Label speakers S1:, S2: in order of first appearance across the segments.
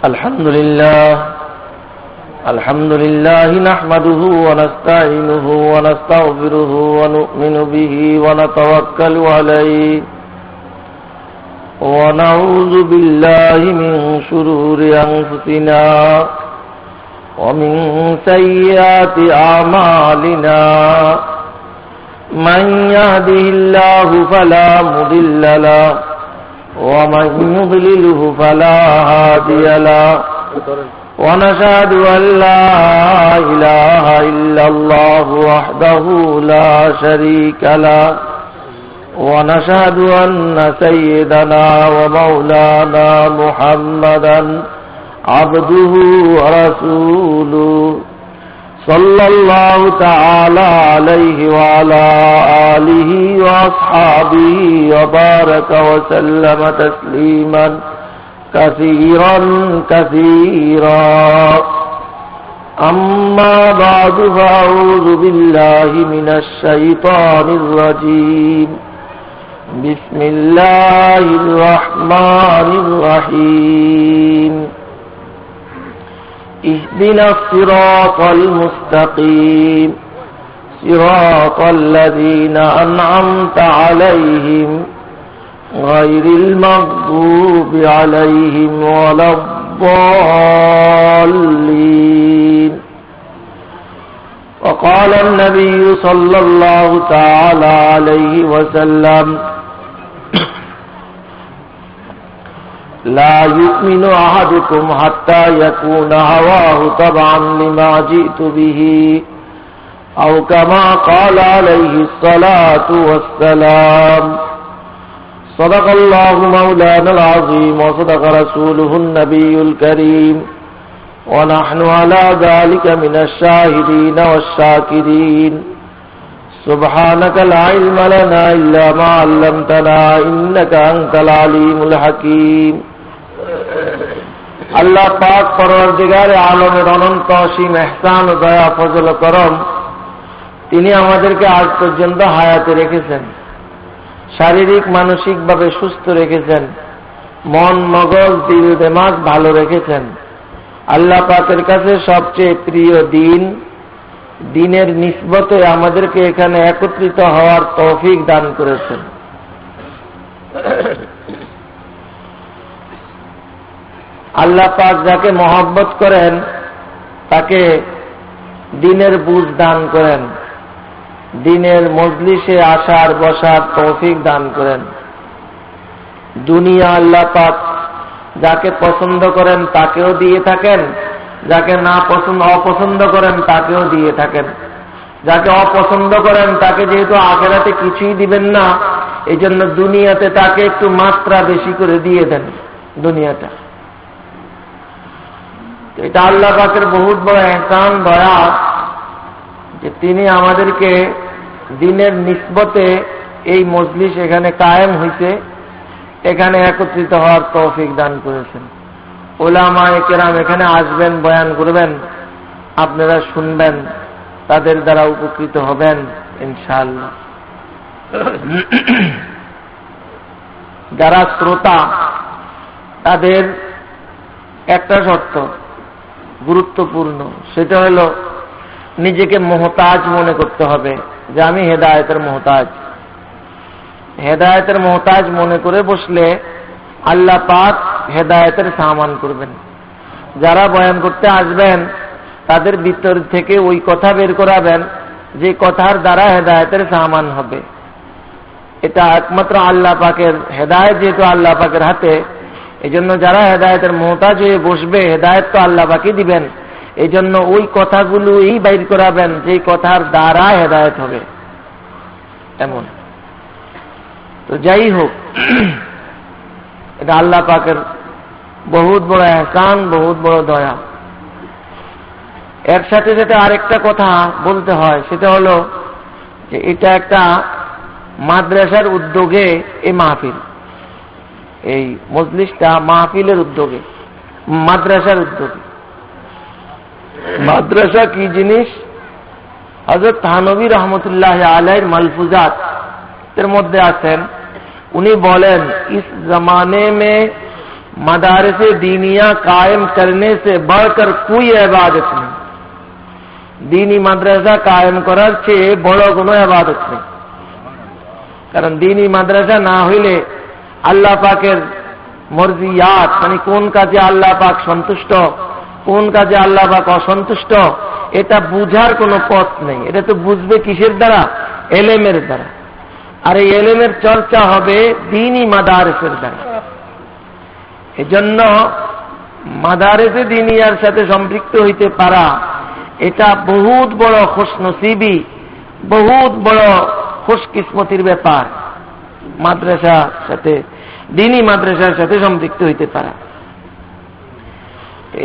S1: الحمد لله نحمده ونستعينه ونستغفره ونؤمن به ونتوكل عليه ونعوذ بالله من شرور أنفسنا ومن سيئات أعمالنا من يهده الله فلا مضل له ومن يضلله فلا هادي له ونشهد أن لا إله إلا الله وحده لا شريك له ونشهد أن سيدنا ومولانا محمدا عبده ورسوله صلى الله تعالى عليه وعلى آله وأصحابه وبارك وسلم تسليما كثيرا كثيرا أما بعد فأعوذ بالله من الشيطان الرجيم بسم الله الرحمن الرحيم اهدنا الصراط المستقيم صراط الذين أنعمت عليهم غير المغضوب عليهم ولا الضالين وقال النبي صلى الله تعالى عليه وسلم لا يؤمن أحدكم حتى يكون هواه تبعا لما جئت به أو كما قال عليه الصلاة والسلام صدق الله مولانا العظيم وصدق رسوله النبي الكريم ونحن على ذلك من الشاهدين والشاكرين سبحانك لا علم لنا إلا ما علمتنا إنك أنت العليم الحكيم আল্লাহ পাক পরওয়ারদিগারে আলমের অনন্ত অসীম ইহসান ও দয়া ফজল ও করম তিনি আমাদেরকে আজ পর্যন্ত হায়াতে রেখেছেন, শারীরিক মানসিকভাবে সুস্থ রেখেছেন, মন মগজ দিল দিমাগ ভালো রেখেছেন। আল্লাহ পাকের কাছে সবচেয়ে প্রিয় দিনের নিসবতে আমাদেরকে এখানে একত্রিত হওয়ার তৌফিক দান করেছেন। আল্লাহ পাক যাকে মহব্বত করেন তাকে দিনের বুঝ দান করেন, দিনের মজলিসে আসার বসার তৌফিক দান করেন। দুনিয়া আল্লাহ পাক যাকে পছন্দ করেন তাকেও দিয়ে থাকেন, যাকে না অপছন্দ করেন তাকেও দিয়ে থাকেন। যাকে অপছন্দ করেন তাকে যেহেতু আখিরাতে কিছুই দিবেন না, এই জন্য দুনিয়াতে তাকে একটু মাত্রা বেশি করে দিয়ে দেন দুনিয়াটা। এটা আল্লাহ পাকের বহুত বড় ইহসান দয়া যে তিনি আমাদেরকে দিনের নিসবতে এই মজলিস এখানে কায়েম হইছে, এখানে একত্রিত হওয়ার তৌফিক দান করেছেন। উলামায়ে কেরাম এখানে আসবেন, বয়ান করবেন, আপনারা শুনবেন, তাদের দ্বারা উপকৃত হবেন ইনশাআল্লাহ। যারা শ্রোতা তাদের একটা শর্ত গুরুত্বপূর্ণ, সেটা হলো নিজেকে মুহতাজ মনে করতে হবে যে আমি হেদায়েতের মুহতাজ। হেদায়েতের মুহতাজ মনে করে বসলে আল্লাহ পাক হেদায়েতের সামান করবেন। যারা বয়ান করতে আসবেন তাদের ভিতর থেকে ওই কথা বের করাবেন যে কথার দ্বারা হেদায়েতের সামান হবে। এটা একমাত্র আল্লাহ পাকের হেদায়েত, যেহেতু আল্লাহ পাকের হাতে, এই জন্য যারা হেদায়েতের মুহতাজ হয়ে বসবে হেদায়েত তো আল্লাহ পাকই দিবেন। এই জন্য ওই কথাগুলো বাইর করাবেন যে কথার দ্বারা হেদায়েত হবে এমন। তো যাই হোক, এটা আল্লাহ পাকের বহুত বড় ইহসান, বহুত বড় দয়া। এর সাথে সাথে আরেকটা কথা বলতে হয়, সেটা হলো যে এটা একটা মাদ্রাসার উদ্যোগে এই মাহফিল, এই মজলিসটা মাহফিলের উদ্যোগে, মাদ্রাসার উদ্যোগে। মাদ্রাসা কি জিনিস হযরত থানবী রহমতুল্লাহ আলাইহির মালফুজাত এর মধ্যে আছেন, उन्हीं बोलें इस जमाने में मदारिस दीनिया कायम करने से बढ़कर कोई इबादत नहीं। दीनी মাদ্রাসা কায়েম করার চেয়ে বড় কোনো ইবাদত নেই। কারণ দীনী মাদ্রাসা না হইলে আল্লাহ পাকের মর্জিয়াত, মানে কোন কাজে আল্লাহ পাক সন্তুষ্ট, কোন কাজে আল্লাহ পাক অসন্তুষ্ট, এটা বুঝার কোনো পথ নেই। এটা তো বুঝবে কিসের দ্বারা? এলেমের দ্বারা। আর এই এলেমের চর্চা হবে দীনী মাদারিসের দ্বারা। এজন্য মাদারিসে দীনিয়ার সাথে সম্পৃক্ত হইতে পারা এটা বহুত বড় খুশনসিবি, বহুত বড় খুশকিসমতির ব্যাপার। মাদ্রাসার সাথে, দীনী মাদ্রাসার সাথে সম্পৃক্ত হইতে পারা।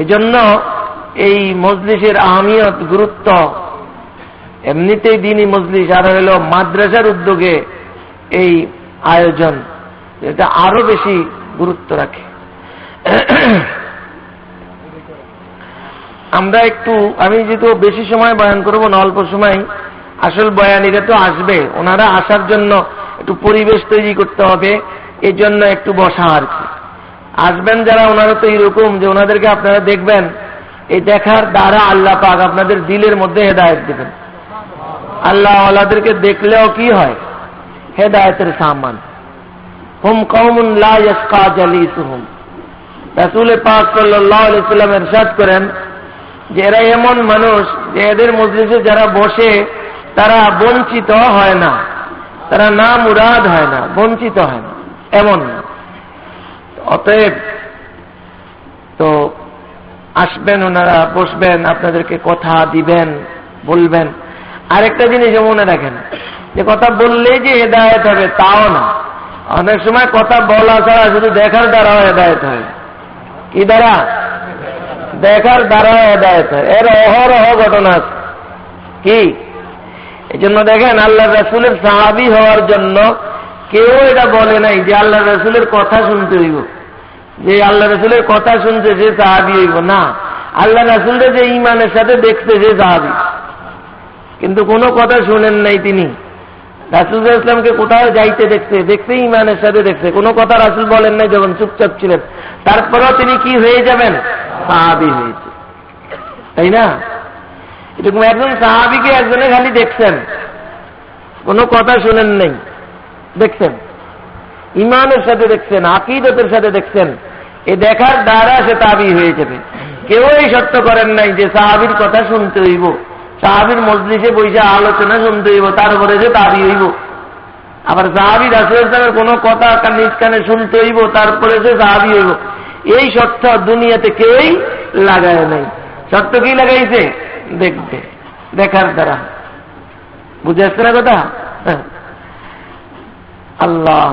S1: এজন্য এই মজলিসের আহমিয়ত, গুরুত্ব, এমনিতেই দীনী মজলিস আর হইল মাদ্রাসার উদ্যোগে এই আয়োজন, এটা আরো বেশি গুরুত্ব রাখে। আমরা একটু, আমি যেহেতু বেশি সময় বয়ান করবো না, অল্প সময়, আসল বয়ানীরা তো আসবে, ওনারা আসার জন্য একটু পরিবেশ তৈরি করতে হবে, এই জন্য একটু বসা আর কি। আসবেন যারা, ওনারা তো এরকম যে ওনাদেরকে আপনারা দেখবেন, এই দেখার দ্বারা আল্লাহ পাক আপনাদের দিলের মধ্যে হেদায়েত দিবেন। আল্লাহ ওয়ালাদেরকে দেখলেও কি হয়? হেদায়েতের সামান। হুম কওমুন লা ইয়াসকা জালিসুহুম। রাসূল পাক সাল্লাল্লাহু আলাইহি ওয়াসাল্লাম ইরশাদ করেন যে এরা এমন মানুষ যে এদের মজলিসে যারা বসে তারা বঞ্চিত হয় না, তারা না মুরাদ হয় না, বঞ্চিত হয় না, এমন। অতএব তো আসবেন, ওনারা বসবেন, আপনাদেরকে কথা দিবেন, বলবেন। আরেকটা জিনিস মনে রাখেন, যে কথা বললেই যে হেদায়েত হবে তাও না। অনেক সময় কথা বলা ছাড়া শুধু দেখার দ্বারাও হেদায়েত হয়। কি দ্বারা? দেখার দ্বারা হেদায়েত হয়। এর অহরহ ঘটনা আছে। কি? এই জন্য দেখেন, আল্লাহ রাসূলের সাহাবী হওয়ার জন্য কেউ এটা বলে নাই যে আল্লাহ রাসূলের কথা শুনতে হইব, যে আল্লাহ রাসূলের কথা শুনছে যে সাহাবী হইব না। আল্লাহ রাসূলকে যে ঈমানের সাথে দেখছে যে সাহাবী, কিন্তু কোনো কথা শুনেন নাই তিনি। রাসূল সাল্লাল্লাহু আলাইহি ওয়াসাল্লামকে কোথাও যাইতে দেখছে ঈমানের সাথে দেখছে, কোনো কথা রাসূল বলেন নাই যখন চুপচাপ ছিলেন। তারপরেও তিনি কি হয়ে যাবেন? সাহাবী হয়েছে, তাই না? এরকম একজন সাহাবীকে একজনে খালি দেখছেন, কোনো কথা শুনেন নাই, দেখছেন, ঈমানের সাথে দেখছেন, আকীদতের সাথে দেখছেন। এই দেখার দ্বারা সে তাবী হয়ে যাবে। কেউ এই শর্ত করেন নাই যে সাহাবীর কথা শুনতে হইব, সাহাবীর মজলিসে বইসা আলোচনা শুনতে হইব, তারপরে সে তাবী হইব। আবার সাহাবী রাসূলের সাথে কোনো কথা নিজ কানে শুনতে হইব, তারপরে সে সাহাবী হইব। এই শর্ত দুনিয়াতে কেউই লাগায় নাই। শর্ত কি লাগাইছে? দেখবে, দেখার দ্বারা। বুঝে আসছে না কথা? আল্লাহ,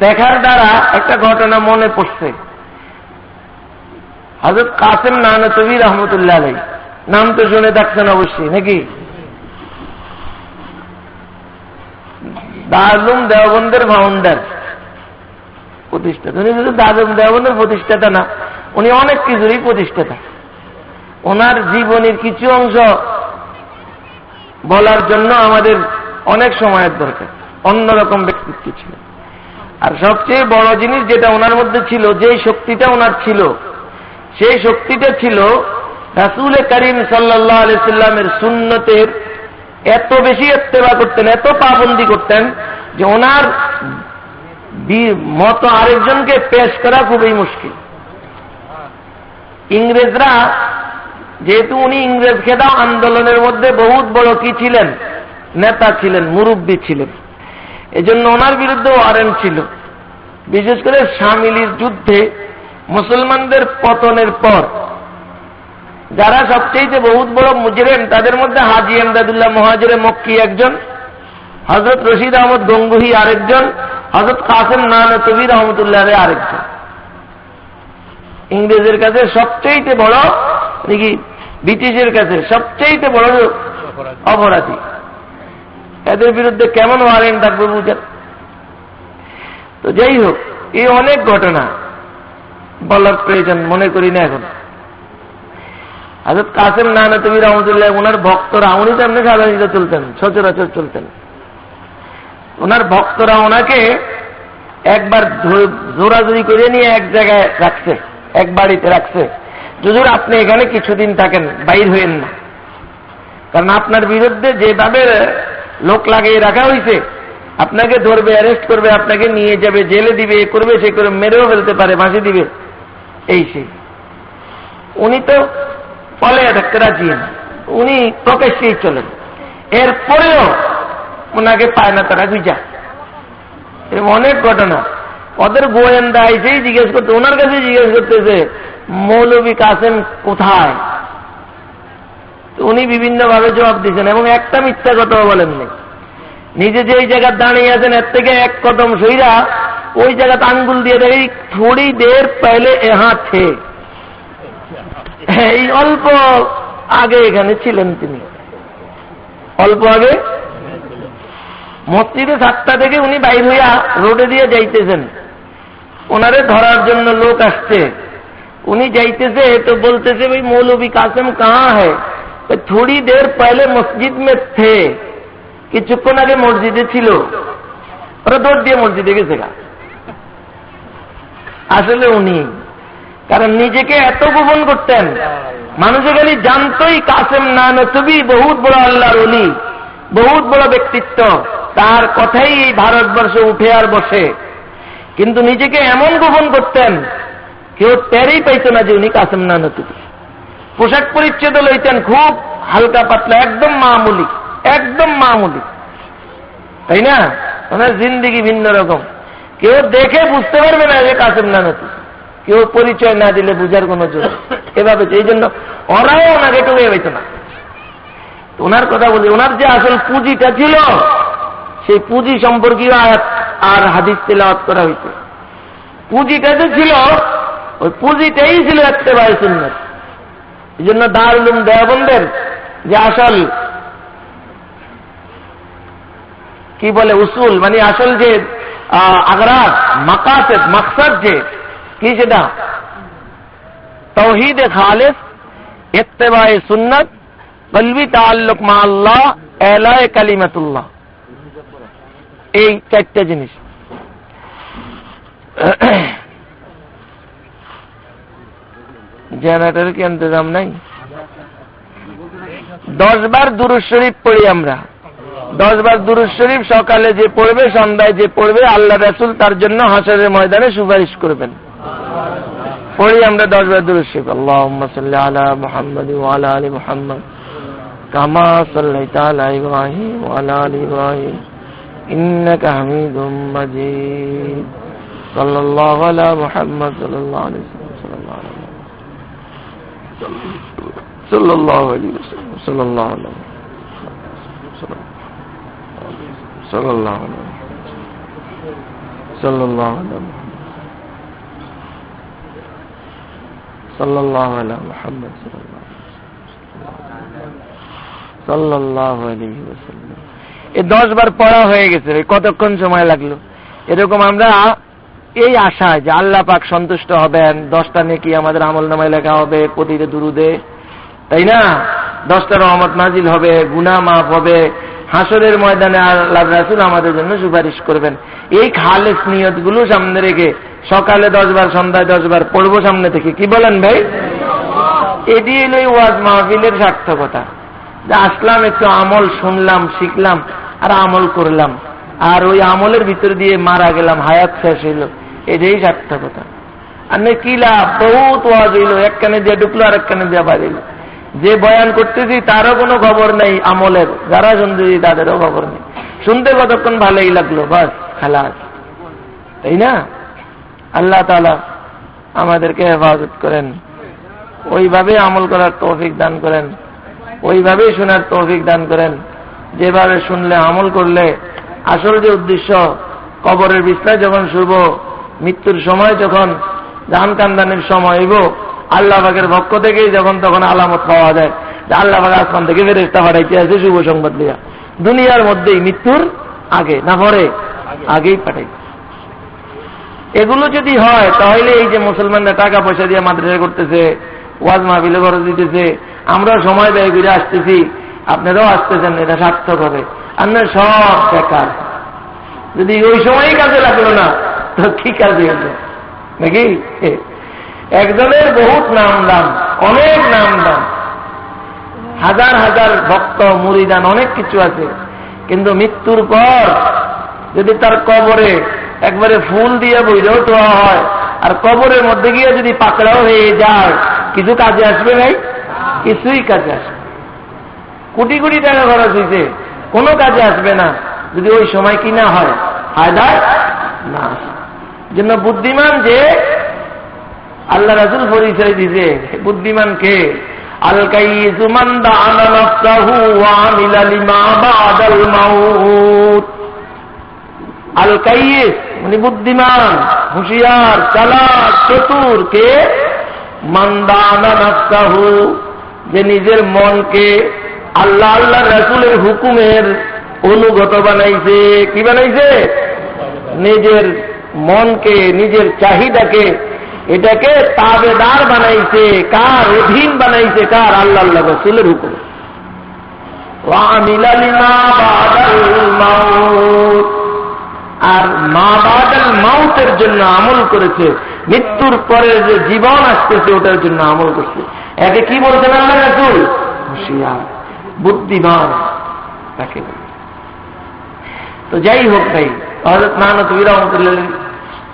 S1: দেখার দ্বারা একটা ঘটনা মনে পড়ছে। হযরত কাসেম নানতবী রহমতুল্লাহ আলাইহি, নাম তো শুনে থাকছেন অবশ্যই নাকি? দারুল দেওবন্দের ফাউন্ডার, প্রতিষ্ঠাতা। উনি শুধু দারুল দেওবন্দের প্রতিষ্ঠাতা না, উনি অনেক কিছুরই প্রতিষ্ঠাতা। ওনার জীবনের কিছু অংশ বলার জন্য আমাদের অনেক সময়ের দরকার। অন্যরকম ব্যক্তিত্ব ছিল। আর সবচেয়ে বড় জিনিস যেটা ওনার মধ্যে ছিল, যে শক্তিটা ওনার ছিল, সেই শক্তিটা ছিল রাসূল করিম সাল্লাল্লাহু আলাইহি সাল্লামের সুন্নতের এত বেশি ইত্তেবা করতেন, এত পাবন্দি করতেন যে ওনার মত আরেকজনকে পেশ করা খুবই মুশকিল। ইংরেজরা, যেহেতু উনি ইংরেজ খেদাও আন্দোলনের মধ্যে বহুত বড় কি ছিলেন? নেতা ছিলেন, মুরব্বী ছিলেন। এজন্য ওনার বিরুদ্ধে ওয়ারেন্ট ছিল। বিশেষ করে শামিলির যুদ্ধে মুসলমানদের পতনের পর যারা সবচেয়ে বহুত বড় মুজরিম, তাদের মধ্যে হাজী এমদাদুল্লাহ মুহাজিরে মক্কি একজন, হযরত রশিদ আহমদ গঙ্গুহি আরেকজন, হযরত কাসেম নানতবী রহমতুল্লাহ আলাইহি আরেকজন। ইংরেজের কাছে সবচেয়ে বড়, নাকি ব্রিটিশের কাছে সবচেয়ে বড় অপরাধী। এদের বিরুদ্ধে কেমন ওয়ারেন্ট থাকবে বুঝেন? তো যাই হোক, এই অনেক ঘটনা বলার প্রয়োজন মনে করি না এখন। হযরত কাসেম নানতবী রহমতুল্লাহ, ওনার ভক্তরা, উনি তো এমনি সাধারণত চলতেন, সচরাচর চলতেন। ওনার ভক্তরা ওনাকে একবার জোরাজুরি করে নিয়ে এক জায়গায় রাখছে, এক বাড়িতে রাখছে, হুজুর আপনি এখানে কিছুদিন থাকেন, বাইর হইেন না, কারণ আপনার বিরুদ্ধে যেভাবে লোক লাগিয়ে রাখা হয়েছে, আপনাকে ধরবে, অ্যারেস্ট করবে, আপনাকে নিয়ে যাবে, জেলে দিবে, এ করবে, সে করে, মেরেও ফেলতে পারে, ফাঁসি দিবে, এই সেই। উনি তো ফলে থাকতে রাজি না, উনি প্রকাশ্যেই চলেন। এরপরেও ওনাকে পায় না তারা গুজা। এরকম অনেক ঘটনা। ওদের গোয়েন্দা এসেই জিজ্ঞেস করতে, ওনার কাছে জিজ্ঞেস করতেছে মৌলভী কাসেম কোথায়। উনি বিভিন্ন ভাবে জবাব দিচ্ছেন এবং একটা মিথ্যা কথাও বলেননি। নিজে যে জায়গা দাঁড়িয়ে আছেন এর থেকে এক কদম সইরা ওই জায়গাতে আঙ্গুল দিয়ে দেখি থোড়ি দের পহলে এহা থে, এই অল্প আগে এখানে ছিলেন তিনি, অল্প আগে মসজিদে 7টা থেকে উনি বাইর হইয়া রোডে দিয়ে যাইতেছেন, ওনারে ধরার জন্য লোক আসছে, উনি যাইতেছে তো বলতেছে ভাই মৌলভী কাসেম কাহা হ্যায়, থোড়ি দের পহলে মসজিদ মে থে, কিছুক্ষণ আগে মসজিদে ছিল। ওরা দৌড় দিয়ে মসজিদে গেছে গা। আসলে উনি, কারণ নিজেকে এত গোপন করতেন, মানুষের খালি জানতোই কাসেম না নবী বহুত বড় আল্লাহর ওলি, বহুত বড় ব্যক্তিত্ব, তার কথাই এই ভারতবর্ষে উঠে আর বসে, কিন্তু নিজেকে এমন গোপন করতেন কেউ টেরই পাইত না যে উনি কাসেম না নবী। পোশাক পরিচ্ছদ লইতেন খুব হালকা পাতলা, একদম মামুলি, একদম মামুলি, তাই না? ওনার জিন্দিগি ভিন্ন রকম, কেউ দেখে বুঝতে পারবে না যে কাসেম না নবী, কেউ পরিচয় না দিলে বুঝার কোন জোর এভাবে। এই জন্য ওরাও ওনাকে কেউ হইত না। ওনার কথা বলি, ওনার যে আসল পুঁজিটা ছিল, সেই পুঁজি সম্পর্কীয় আয়াত আর হাদিস তেলাওয়াত করা হইছে। পুঁজিটা যে ছিল, ওই পুঁজিটাই ছিল ইত্তেবায়ে সুন্নাত। এই জন্য দারুল উলুম দেওবন্দের যে আসল কি বলে উসুল, মানে আসল যে আগরাজ, মাকাসিদ, মাকসাদ যে কি, সেটা তাওহীদে খালিস, ইত্তেবায়ে সুন্নাত, কলবি তাআল্লুক মা আল্লাহ, এলায়ে কালিমাতুল্লাহ, এই 4টা জিনিস। জেনারেটরের কি ইন্তজাম নাই? 10 বার দুরূদ শরীফ পড়ি আমরা। 10 বার দুরূদ শরীফ সকালে যে পড়বে, সন্ধ্যায় যে পড়বে, আল্লাহ রাসূল তার জন্য হাসরের ময়দানে সুপারিশ করবেন। পড়ি আমরা 10 বার দুরূদ শরীফ। আল্লাহুম্মা সাল্লি আলা মুহাম্মাদ ওয়া আলা আলি মুহাম্মাদ কামা সাল্লাইতা আলা ইব্রাহিম ওয়া আলা আলি ইব্রাহিম ইন্নাকা হামিদুম মাজিদ। সাল্লাল্লাহু আলা মুহাম্মাদ সাল্লাল্লাহু আলাইহি ওয়াসাল্লাম, সাল্লাল্লাহু আলাইহি ওয়াসাল্লাম, সাল্লাল্লাহু আলাইহি ওয়াসাল্লাম, সাল্লাল্লাহু আলাইহি সাল্লাল্লাহু আলাইহি সাল্লাল্লাহু আলা মুহাম্মদ সাল্লাল্লাহু আলাইহি ওয়াসাল্লাম। এই 10 বার পড়া হয়ে গেছে। কতক্ষণ সময় লাগলো? এরকম আমরা এই আশায় যে আল্লাহ পাক সন্তুষ্ট হবেন, 10টা নেকি আমাদের আমলনামায় লেখা হবে প্রতিটা দুরুদে, তাই না? 10টা রহমত নাজিল হবে, গুনাহ মাফ হবে, হাসরের ময়দানে আল্লাহর রাসূল আমাদের জন্য সুপারিশ করবেন। এই খালেস নিয়তগুলো সামনে রেখে সকালে 10 বার, সন্ধ্যায় 10 বার পড়বো সামনে থেকে। কি বলেন ভাই? এটি হলো ওয়াজ মাহফিলের সার্থকতা, যে আসলাম, একটু আমল শুনলাম, শিখলাম আর আমল করলাম, আর ওই আমলের ভিতর দিয়ে মারা গেলাম, হায়াত শেষ হইল, এটাই সার্থকতা। আর কি লাভ? বহুত ওয়াজ হইল, এক কানে দিয়ে ঢুকলো আর এক কানে দিয়ে বাড়িল। যে বয়ান করতেছি তারও কোনো খবর নেই আমলের, যারা শুনতেছি তাদেরও খবর নেই। শুনতে কতক্ষণ ভালোই লাগলো, বাস খালাস, তাই না? আল্লাহ তাআলা আমাদেরকে হেফাজত করেন, ওইভাবে আমল করার তৌফিক দান করেন, ওইভাবে শোনার তৌফিক দান করেন, যেভাবে শুনলে আমল করলে আসল যে উদ্দেশ্য, কবরের বিছনায় যখন শুব, মৃত্যুর সময় যখন জান কান্দানের সময় হইব, আল্লাহ পাকের পক্ষ থেকেই যখন তখন আলামত পাওয়া যায় যে আল্লাহ পাক আসমান থেকে ফেরেশতা পাঠাইতে আছে শুভ সংবাদ দিয়া, দুনিয়ার মধ্যেই মৃত্যুর আগে না পরে, আগেই পাঠাইতে। এগুলো যদি হয় তাহলে এই যে মুসলমানরা টাকা পয়সা দিয়ে মাদ্রাসা করতেছে, ওয়াজ মাহফিলে খরচ দিতেছে, আমরাও সময় ব্যয় করে আসতেছি, আপনারাও আসতেছেন, এটা সার্থক হবে। আপনার সব বেকার। যদি ওই সময়ই কাজে লাগলো না, তো কি কাজে হলো নাকি? একজনের বহুত নাম দাম, অনেক নাম দাম, হাজার হাজার ভক্ত মুরিদান অনেক কিছু আছে, কিন্তু মৃত্যুর পর যদি তার কবরে একবারে ফুল দিয়ে বইরেও তো হয়, আর কবরের মধ্যে গিয়ে যদি পাকড়াও হয়ে যায়, কিছু কাজে আসবে নাই? কিছুই কাজে আসবে। কোটি কোটি টাকা খরচ হয়েছে, কোনো কাজে আসবে না যদি ওই সময় কি না হয়, ফায়দায় না। জন্য বুদ্ধিমান যে আল্লাহ রাসূল পরিচয় দিছে, বুদ্ধিমান কে? আল কাইয়িসু মান দা'আনা নাফসাহু ওয়া আমিলা লিমা বা'দাল মাউত। আল কাইয়িস মানে বুদ্ধিমান, হুঁশিয়ার, চালাক, চতুর কে? মান দা'আনা নাফসাহু, যে নিজের মনকে আল্লাহ আল্লাহ রাসূলের হুকুমের অনুগত বানাইছে। কি বানাইছে? নিজের মনকে, নিজের চাহিদাকে, এটাকে তাবেদার বানাইছে। কার অধীন বানাইছে? কার? আল্লাহ আল্লাহ রাসূলের হুকুম। ওয়া আমিলা লিমা বা'দাল মাউত, আর মা বা'দাল মাউতের জন্য আমল করেছে, মৃত্যুর পরে যে জীবন আসতেছে ওটার জন্য আমল করছে। একে কি বলছেন আল্লাহ রাসূল? হুঁশিয়ার, বুদ্ধিমান তাকে বলে। তো যাই হোক ভাই, হযরত নানতুবী রাহমাতুল্লাহ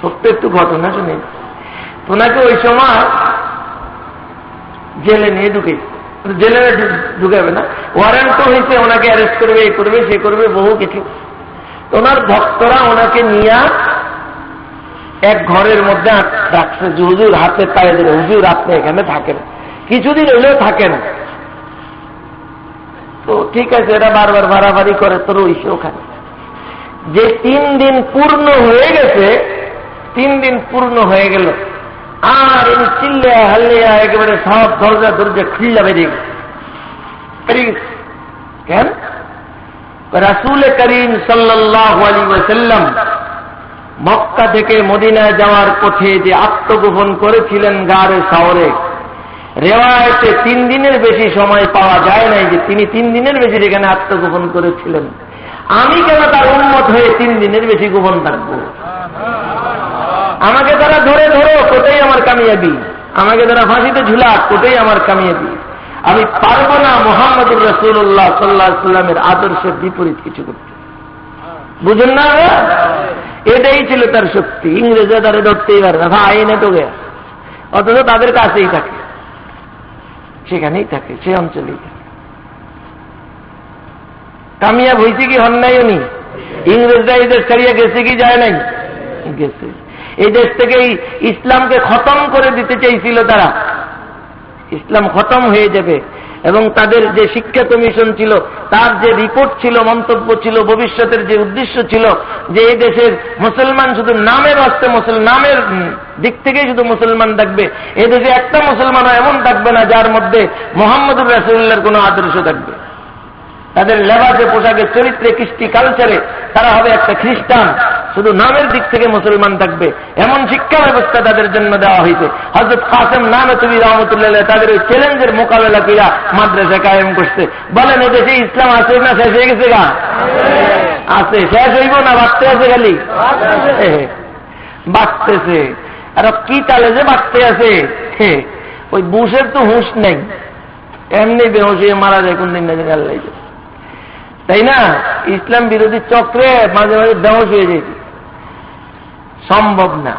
S1: সত্য একটু ঘটনা শুনে, ওনাকে ওই সময় জেলে নিয়ে জেলে ঢুকাবে না, ওয়ারেন্ট তো হয়েছে, ওনাকে অ্যারেস্ট করবে, এই করবে, সে করবে, বহু কিছু। ওনার ভক্তরা ওনাকে নিয়ে এক ঘরের মধ্যে রাখছে, হুজুর হাতে পায়ে ধরে, হুজুর আপনি এখানে থাকেন, কিছুদিন হলেও থাকেন। তো ঠিক আছে, এরা বারবার বাড়াবাড়ি করে, তো রইছে ওখানে। যে 3 দিন পূর্ণ হয়ে গেছে, 3 দিন পূর্ণ হয়ে গেল, আর উনি চিল্লিয়া হাল্লিয়া একেবারে সব দরজা দরজা খুল্লা বেরিয়ে গেছে। কেন? রাসূল করিম সাল্লাল্লাহু আলাইহি ওয়াসাল্লাম মক্কা থেকে মদিনায় যাওয়ার পথে যে আত্মগোপন করেছিলেন গারে সাওরে, রেওয়ায়েতে 3 দিনের বেশি সময় পাওয়া যায় নাই যে তিনি 3 দিনের বেশি এখানে আত্মগোপন করেছিলেন। আমি কেন তার উম্মত হয়ে 3 দিনের বেশি গোপন থাকবো? আমাকে তারা ধরে ধরো, কোথায় আমার কামিয়াবি, আমাকে তারা ফাঁসিতে ঝুলা, কোথায় আমার কামিয়াবি। আমি পারবো না মুহাম্মদুর রাসূলুল্লাহ সাল্লাল্লাহু আলাইহি ওয়াসাল্লামের আদর্শের বিপরীত কিছু করতে। বুঝেন না? এটাই ছিল তার শক্তি। ইংরেজরা তারা ধরতেই পারে না, ভাই এনে তো গেয়া, অথচ তাদের কাছেই থাকে, সেখানেই থাকে, সে অঞ্চলেই থাকে। কামিয়াব হয়েছে কি হন নাই উনি? ইংরেজরা এই দেশ ছাড়িয়ে গেছে কি যায় নাই? গেছে। এই দেশ থেকে ইসলামকে খতম করে দিতে চাইছিল তারা, ইসলাম খতম হয়ে যাবে, এবং তাদের যে শিক্ষা কমিশন ছিল, তার যে রিপোর্ট ছিল, মন্তব্য ছিল, ভবিষ্যতের যে উদ্দেশ্য ছিল, যে এই দেশের মুসলমান শুধু নামের বাস্তে, নামের দিক থেকে শুধু মুসলমান থাকবে, এই দেশে একটা মুসলমানও এমন থাকবে না যার মধ্যে মুহাম্মদুর রাসূলুল্লাহর কোনো আদর্শ থাকবে। তাদের লেবাসে, পোশাকে, চরিত্রে, কৃষ্টি, কালচারে তারা হবে একটা খ্রিস্টান, শুধু নামের দিক থেকে মুসলমান থাকবে, এমন শিক্ষা ব্যবস্থা তাদের জন্য দেওয়া হয়েছে। হযরত কাসেম নানতুবী রাহমাতুল্লাহ আলাইহি তাদের ওই চ্যালেঞ্জের মোকাবেলা কইরা মাদ্রাসা কায়েম করছে। বলেন এদেশে ইসলাম আছে না শেষ হয়ে গেছে? গা আছে, শেষ হইব না বাড়তে আছে? খালি বাড়তেছে। আর কি তালে যে বাড়তে আছে, ওই বুশের তো হুঁশ নেই, এমনি বেহুশ হয়ে মারা যায় কোন দিন না জানি আল্লাহ, তাই না? ইসলাম বিরোধী চক্রে মাঝে মাঝে বেহুশ হয়ে যায়, সম্ভব না।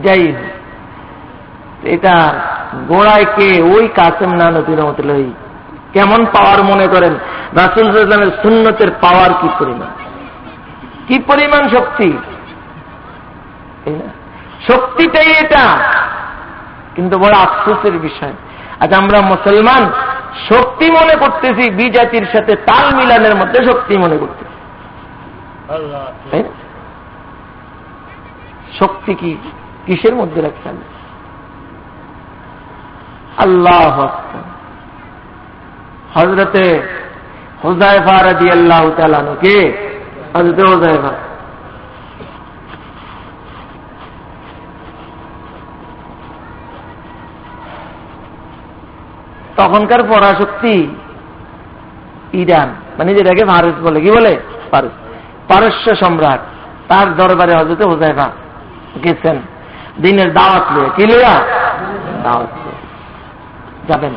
S1: যাই এটা গোড়ায় কে? ওই কাসেম নানতুবী রাহমাতুল্লাহ। কেমন পাওয়ার মনে করেন? রাসূল সাল্লাল্লাহু আলাইহি ওয়াসাল্লামের সুন্নতের পাওয়ার কি পরিমাণ, কি পরিমাণ শক্তি, তাই না? শক্তিটাই এটা। কিন্তু বড় আফসোসের বিষয়, আজ আমরা মুসলমান শক্তি মনে করতেছি বিজাতির সাথে তাল মিলানের মধ্যে শক্তি মনে করতেছি, তাই না? শক্তি কি কিসের মধ্যে রাখছেন? আল্লাহু আকবার। হযরতে হুযায়ফা রাদিয়াল্লাহু তাআলা আনহু, কে? হযরতে হুযায়ফা। তখনকার পরাশক্তি ইরান, মানে যেটাকে ভারত বলে, কি বলে? পারস্য সম্রাট। তার দরবারে হযরত হুযায়ফা গেছেন দিনের দাওয়াত নিয়ে। কি লিয়া? দাওয়াত যাবেন।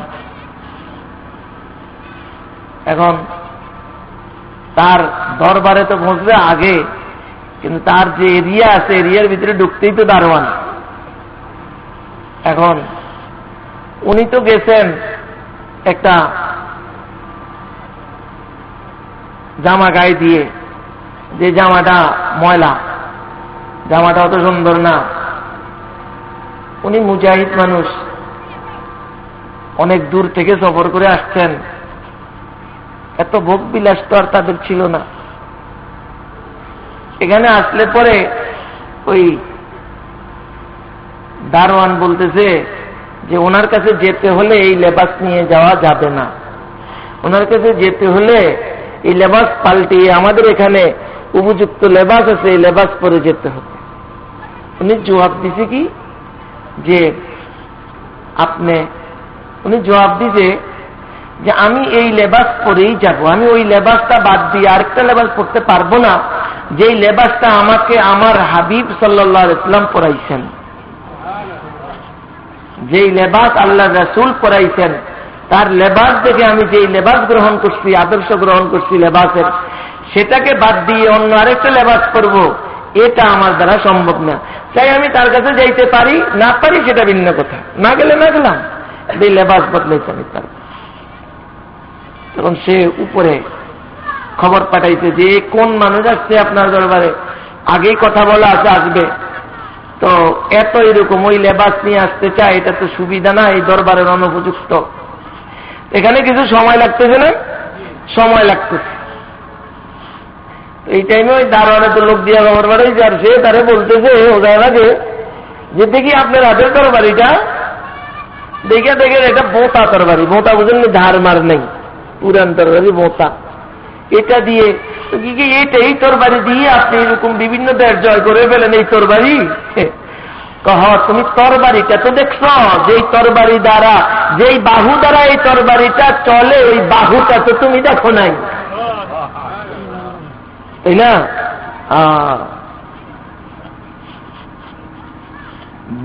S1: এখন তার দরবারে তো পৌঁছবে আগে, কিন্তু তার যে এরিয়া আছে এরিয়ার ভিতরে ঢুকতেই তো দারোয়ান। এখন উনি তো গেছেন একটা জামা গায়ে দিয়ে, যে জামাটা ময়লা, জামাটা অত সুন্দর না। উনি মুজাহিদ মানুষ, অনেক দূর থেকে সফর করে আসছেন, এত ভোগ বিলাস তো আর তাদের ছিল না। এখানে আসলে পরে ওই দারোয়ান বলতেছে যে ওনার কাছে যেতে হলে এই লেবাস নিয়ে যাওয়া যাবে না, ওনার কাছে যেতে হলে এই লেবাস পাল্টিয়ে আমাদের এখানে উপযুক্ত লেবাস আছে এই লেবাস পরে যেতে হবে। উনি জবাব দিছে কি যে উনি জবাব দিছে যে আমি এই লেবাস পরেই যাব, আমি ওই লেবাসটা বাদ দিয়ে আরেকটা লেবাস পরতে পারবো না, যেই লেবাসটা আমাকে আমার হাবিব সাল্লাল্লাহু আলাইহি ওয়াসাল্লাম পরাইছেন, যেই লেবাস আল্লাহ রাসূল পরাইছেন, তার লেবাস দেখে আমি যেই লেবাস গ্রহণ করছি, আদর্শ গ্রহণ করছি লেবাসের, সেটাকে বাদ দিয়ে অন্য আরেকটা লেবাস করব, এটা আমার দ্বারা সম্ভব না। চাই আমি তার কাছে যাইতে পারি, না পারি সেটা ভিন্ন কথা, না গেলে না গেলাম, এই লেবাস বদলাইতে আমি পারব। তখন সে উপরে খবর পাঠাইছে যে কোন মানুষ আসছে আপনার দরবারে, আগেই কথা বলা আছে আসবে, তো এত এরকম ওই লেবাস নিয়ে আসতে চায়, এটা তো সুবিধা না, এই দরবারের অনুপযুক্ত। এখানে কিছু সময় লাগতেছে না? সময় লাগতেছে। এই টাইমে ওই দারোয়ানে তো লোক দিয়ে খবর পাঠাইছে, আর সে তারে বলতেছে হুযায়ফাকে যে দেখি আপনার হাতের তরবারিটা, দেখে দেখেন এটা বোতা তরবারি, বোতা বুঝেন ধার মার নেই, পুরান তরবারি বোতা, এটা দিয়ে এই তরবারি দিয়ে আপনি এরকম বিভিন্ন দেশ জয় করে ফেলেন, এই তরবারি কহ তুমি তরবারিটা তো দেখছ, যেই তরবারি দ্বারা, যেই বাহু দ্বারা এই তরবারিটা চলে, ওই বাহুটা তো তুমি দেখো নাই, তাই না?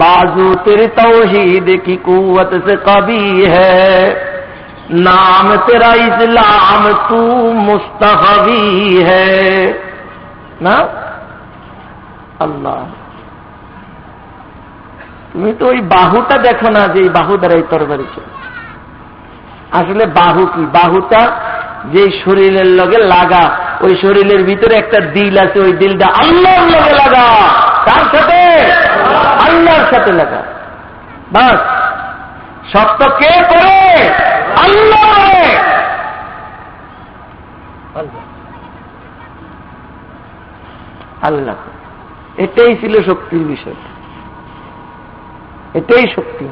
S1: बाजू तेरी तौहीद की कुव्वत से कभी है, नाम तेरा इस्लाम तू मुस्तहवी है ना। আল্লাহ, তুমি তো ওই বাহুটা দেখো না, যে বাহু দ্বারা এই তরবারি চলে। আসলে বাহু কি? বাহুটা যে শরীরের লগে লাগা, ওই শরীরের ভিতরে একটা দিল আছে, ওই দিলটা আল্লাহর লগে লাগা। তার সাথে? আল্লাহর সাথে লাগা। বাস, সত্য কে করে? আল্লাহ। আল্লাহ, এটাই ছিল শক্তির বিষয়, এটাই শক্তি।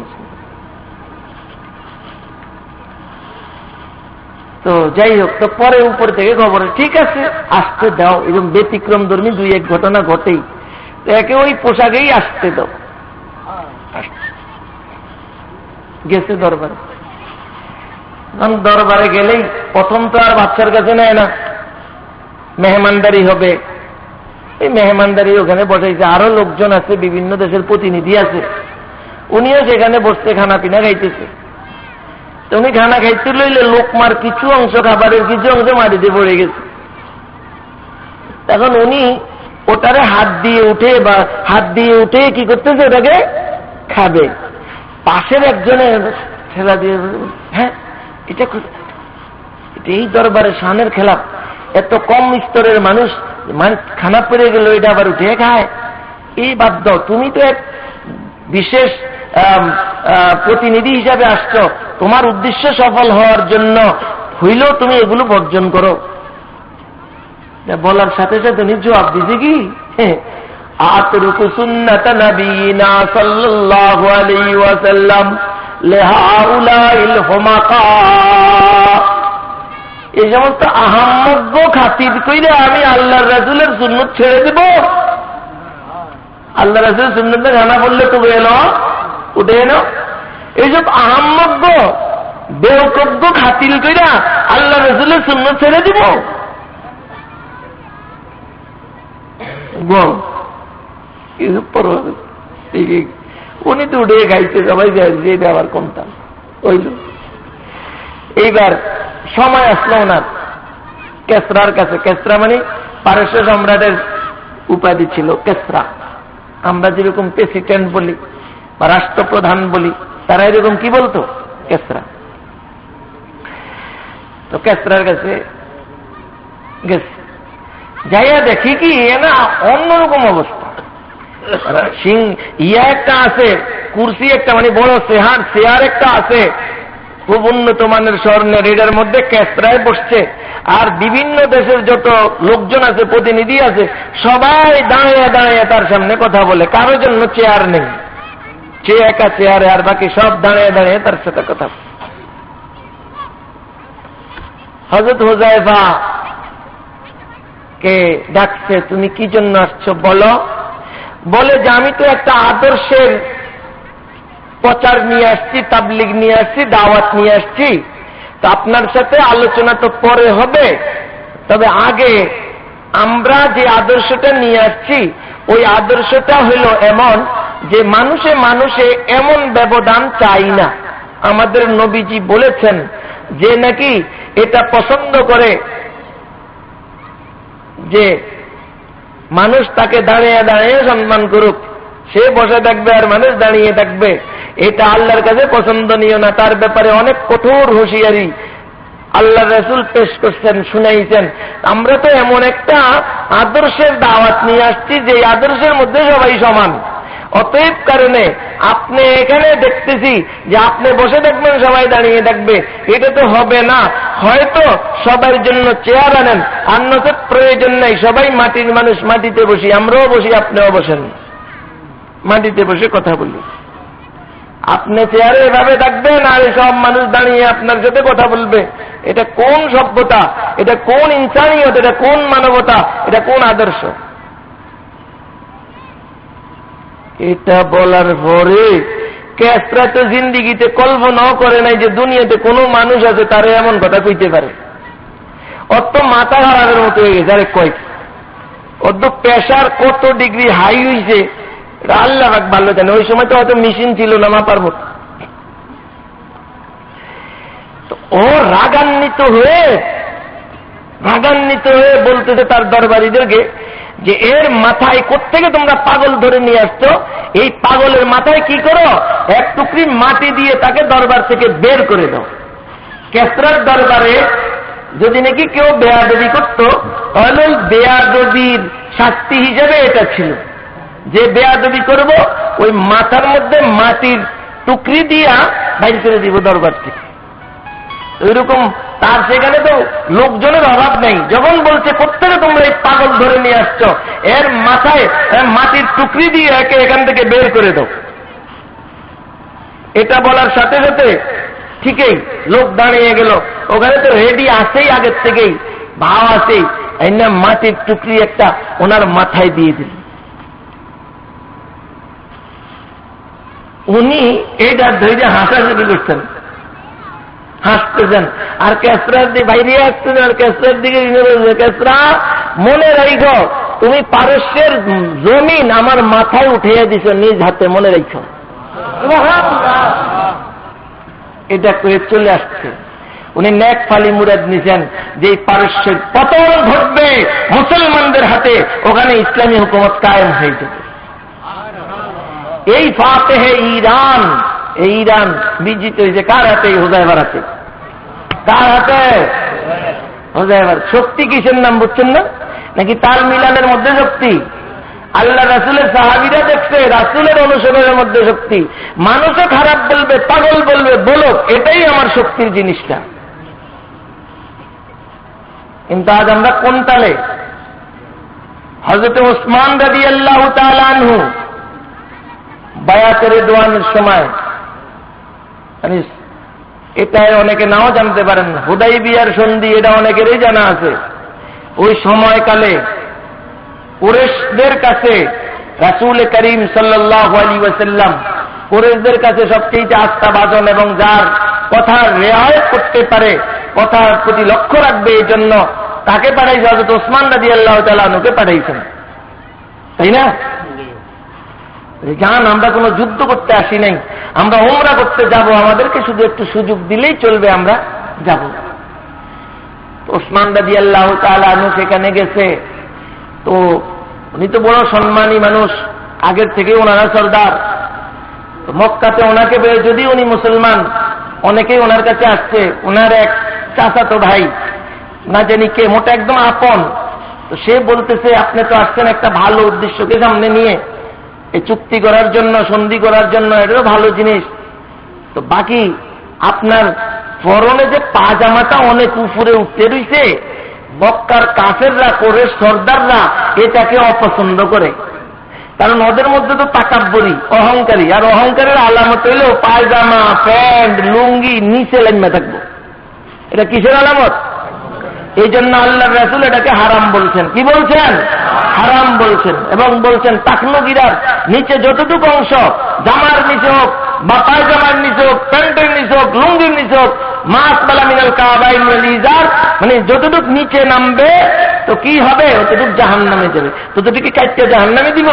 S1: তো যাই হোক, তো পরে উপর থেকে খবর, ঠিক আছে আসতে দাও, এবং ব্যতিক্রম ধর্মী দুই এক ঘটনা ঘটেই, তো একে ওই পোশাকেই আসতে দাও। গেছে দরবারে। দরবারে গেলেই প্রথম তো আর বাচ্চার কাছে নেয় না, মেহমানদারি হবে। এই মেহমানদারি ওখানে বসাইছে, আরো লোকজন আছে, বিভিন্ন দেশের প্রতিনিধি আছে, উনিও সেখানে বসতে খানা পিনা খাইতেছে। উনি খানা খাইতে লইলে লোকমার কিছু অংশ, খাবারের কিছু অংশ মাটিতে পড়ে গেছে। এখন উনি ওটারে হাত দিয়ে উঠে কি করতেছে, ওটাকে খাবে। পাশের একজনে ঠেলা দিয়ে, হ্যাঁ এটা এই দরবারে শানের খেলাফ, এত কম স্তরের মানুষ খানা পড়ে গেল, এটা আবার উঠে খায়, এই বাদ দাও, তুমি তো এক বিশেষ প্রতিনিধি হিসাবে আসছো, তোমার উদ্দেশ্য সফল হওয়ার জন্য হইলেও তুমি এগুলো বর্জন করো। বলার সাথে সাথে উনি জবাব দিছে কি, আতরুকু সুন্নাত নবিয়িনা সাল্লাল্লাহু আলাইহি ওয়াসাল্লাম লিহাউলাইল হুমাকা, এই সমস্ত আহাম্মক খাতির কইরে আমি আল্লাহর রাসূলের সুন্নাত ছেড়ে দেব? আল্লাহ রাসূলের সুন্নাতে খানা বললে তো এলো, উঠে এলো। এইসব আহাম্মক বেওকফ খাতির কইরা আল্লাহ রাসূলের সুন্নাত ছেড়ে দিব? বল কিছু পরোয়া নেই। উনি তো উঠে খাইছে, সবাই যাচ্ছে, এটা আবার কোনটা হইল। এইবার সময় আসলো ওনার কেসরার কাছে। কেসরা মানে পারস্য সম্রাটের উপাধি ছিল কেসরা। আমরা যেরকম প্রেসিডেন্ট বলি বা রাষ্ট্রপ্রধান বলি, তারা এরকম কি বলতো? কেসরা। তো কেসরার কাছে গেছে, যাইয়া দেখি কি না অন্যরকম অবস্থা। সিং ইয়া একটা আছে, কুরসি একটা মানে বড় চেয়ার একটা আছে, খুব উন্নত মানের স্বর্ণের, এটার মধ্যে কেসরায় বসছে। আর বিভিন্ন দেশের যত লোকজন আছে, প্রতিনিধি আছে, সবাই দাঁড়িয়ে দাঁড়িয়ে তার সামনে কথা বলে। কারোর জন্য চেয়ার নেই, সে একা চেয়ারে, আর বাকি সব দাঁড়িয়ে দাঁড়িয়ে তার সাথে কথা। হযরত হুযায়ফা কে ডাকছে, তুমি কি জন্য আসছো বলো। বলে যে আমি তো একটা আদর্শের প্রচার নিয়ে আসছি, তাবলীগ নিয়ে আসছি, দাওয়াত নিয়ে আসছি। তো আপনার সাথে আলোচনা তো পরে হবে, তবে আগে আমরা যে আদর্শটা নিয়ে আসছি ওই আদর্শটা হলো এমন যে মানুষে মানুষে এমন ব্যবধান চাই না। আমাদের নবীজি বলেছেন যে নাকি এটা পছন্দ করে যে মানুষ তাকে দাঁড়িয়ে দাঁড়িয়ে সম্মান করুক, সে বসে থাকবে আর মানুষ দাঁড়িয়ে থাকবে, এটা আল্লাহর কাছে পছন্দনীয় না। তার ব্যাপারে অনেক কঠোর হুঁশিয়ারি আল্লাহ রাসূল পেশ করছেন, শুনাইছেন। আমরা তো এমন একটা আদর্শের দাওয়াত নিয়ে আসছি যে আদর্শের মধ্যে সবাই সমান। অতএব কারণে আপনি এখানে দেখতেছি যে আপনি বসে থাকবেন, সবাই দাঁড়িয়ে থাকবে, এটা তো হবে না। হয়তো সবার জন্য চেয়ার আনেন, আর নয়তো প্রয়োজন নেই, সবাই মাটির মানুষ, মাটিতে বসি, আমরাও বসি, আপনিও বসেন, মাটিতে বসে কথা বলি। আপনি চেয়ারে এভাবে থাকবেন আর সব মানুষ দাঁড়িয়ে আপনার সাথে কথা বলবে, এটা কোন সভ্যতা, এটা কোন ইনসানিয়ত, এটা কোন মানবতা, এটা কোন আদর্শ? এটা বলার পরে কেসরা তো জিন্দিগিতে কল্পনাও করে নাই যে দুনিয়াতে কোনো মানুষ আছে তারে এমন কথা কইতে পারে। অত মাথা খারাপের মতো হয়ে গেছে। আরে কয়েক অত প্রেশার কত ডিগ্রি হাই হয়েছে আল্লাহ ভালো জানে। ওই সময় তো হয়তো মেশিন ছিল না মাপার মতো। ও রাগান্বিত হয়ে বলতেছে তার দরবারীদেরকে যে এর মাথায় কোত্থেকে তোমরা পাগল ধরে নিয়ে আসছো, এই পাগলের মাথায় কি করো, এক টুকরি মাটি দিয়ে তাকে দরবার থেকে বের করে দাও। কেসরার দরবারে যদি নাকি কেউ বেয়াদবি করত, তাহলে ওই বেয়াদবির শাস্তি হিসেবে এটা ছিল যে বেয়াদবি করব ওই মাথার মধ্যে মাটির টুকরি দিয়া বাইর করে দিব দরবার থেকে। ওইরকম তার সেখানে তো লোকজনের অভাব নেই। যখন বলছে প্রত্যেকে তোমরা এই পাগল ধরে নিয়ে আসছো, এর মাথায় মাটির টুকরি দিয়ে একে এখান থেকে বের করে দাও। এটা বলার সাথে সাথে ঠিকই লোক দাঁড়িয়ে গেল। ওখানে তো রেডি আছেই, আগের থেকেই ভাও আছেই, এই না মাটির টুকরি একটা ওনার মাথায় দিয়ে দিল। উনি এইটা ধৈর্য হাসা শুরু করছেন, হাসতেছেন, আর কেসরার দিকে বাইরে আসতেছেন, আর কেসরার দিকে কেসরা মনে রাখো তুমি পারস্যের জমিন আমার মাথায় উঠিয়ে দিছ নিজ হাতে, মনে রাখো। এটা করে চলে আসছে। উনি নেক ফালি মুরাদ নিছেন যে পারস্যের পতন ঘটবে মুসলমানদের হাতে, ওখানে ইসলামী হুকুমত কায়েম হয়ে যাবে। এই ফাতেহে ইরান, এই ইরান বিজিত হয়েছে কার হাতে? হুযায়ফার হাতে। কার হাতে? হুযায়ফার। শক্তি কিসের নাম বুঝছেন না? নাকি তাল মিলানের মধ্যে শক্তি? আল্লাহ রাসূলের সাহাবীরা দেখছে রাসূলের অনুসরণের মধ্যে শক্তি। মানুষও খারাপ বলবে, পাগল বলবে, বলুক, এটাই আমার শক্তির জিনিসটা। কিন্তু আজ আমরা কোন তালে? হযরত ওসমান রাদিয়াল্লাহু তাআলা আনহু বায়াতে রিদওয়ানের সময়, এটা অনেকে নাও জানতে পারেন, হুদাইবিয়ার সন্ধি, এটা অনেকেরই জানা আছে। ওই সময়কালে কুরাইশদের কাছে রাসূল করিম সাল্লাল্লাহু আলাইহি ওয়াসাল্লাম কুরাইশদের কাছে সবচেয়ে আস্থাভাজন এবং যার কথা রেয়ায়ত করতে পারে, কথার প্রতি লক্ষ্য রাখবে, এই জন্য তাকে পাঠাইছে, হযরত ওসমান রাদিয়াল্লাহু তাআলা আনহুকে পাঠাইছেন। তাই না? জান, আমরা কোনো যুদ্ধ করতে আসি নাই, আমরা উমরা করতে যাব, আমাদেরকে শুধু একটু সুযোগ দিলেই চলবে, আমরা যাব। ওসমান রাদিয়াল্লাহু তাআলা আনহু সেখানে গেছে। তো উনি তো বড় সম্মানী মানুষ, আগের থেকে ওনারা সর্দার। তো মক্কাতে ওনাকে পেয়ে, যদি উনি মুসলমান, অনেকেই ওনার কাছে আসছে, ওনার এক চাচাতো ভাই, না জানি কে, মোটা একদম আপন। তো সে বলতেছে, আপনি তো আসছেন একটা ভালো উদ্দেশ্যকে সামনে নিয়ে, এই চুক্তি করার জন্য, সন্ধি করার জন্য, এটাও ভালো জিনিস। তো বাকি আপনার পরনে যে পাজামাটা অনেক উপরে উঠতে রয়েছে, মক্কার কাফেররা, কোরেশ সর্দাররা এটাকে অপছন্দ করে, কারণ ওদের মধ্যে তো তাকাব্বুরি, অহংকারী, আর অহংকারের আলামত হইল পায়জামা, প্যান্ট, লুঙ্গি নিচে লাইমা থাকবো। এটা কিসের আলামত? এই জন্য আল্লাহর রাসূল এটাকে হারাম বলছেন। কি বলছেন? হারাম বলছেন। এবং বলছেন টাকনুগিরার নিচে যতটুকু অংশ, জামার নিচে হোক বা পায়জামার নিচে হোক, প্যান্টের নিচে হোক, লুঙ্গির নিচে হোক, মাস বালা মিনাল কাবাইন ওয়াল ইজার, মানে যতটুকু নিচে নামবে তো কি হবে? ততটুকু জাহান্নামে যাবে। ততটুকু কাটতে জাহান্নামে দিব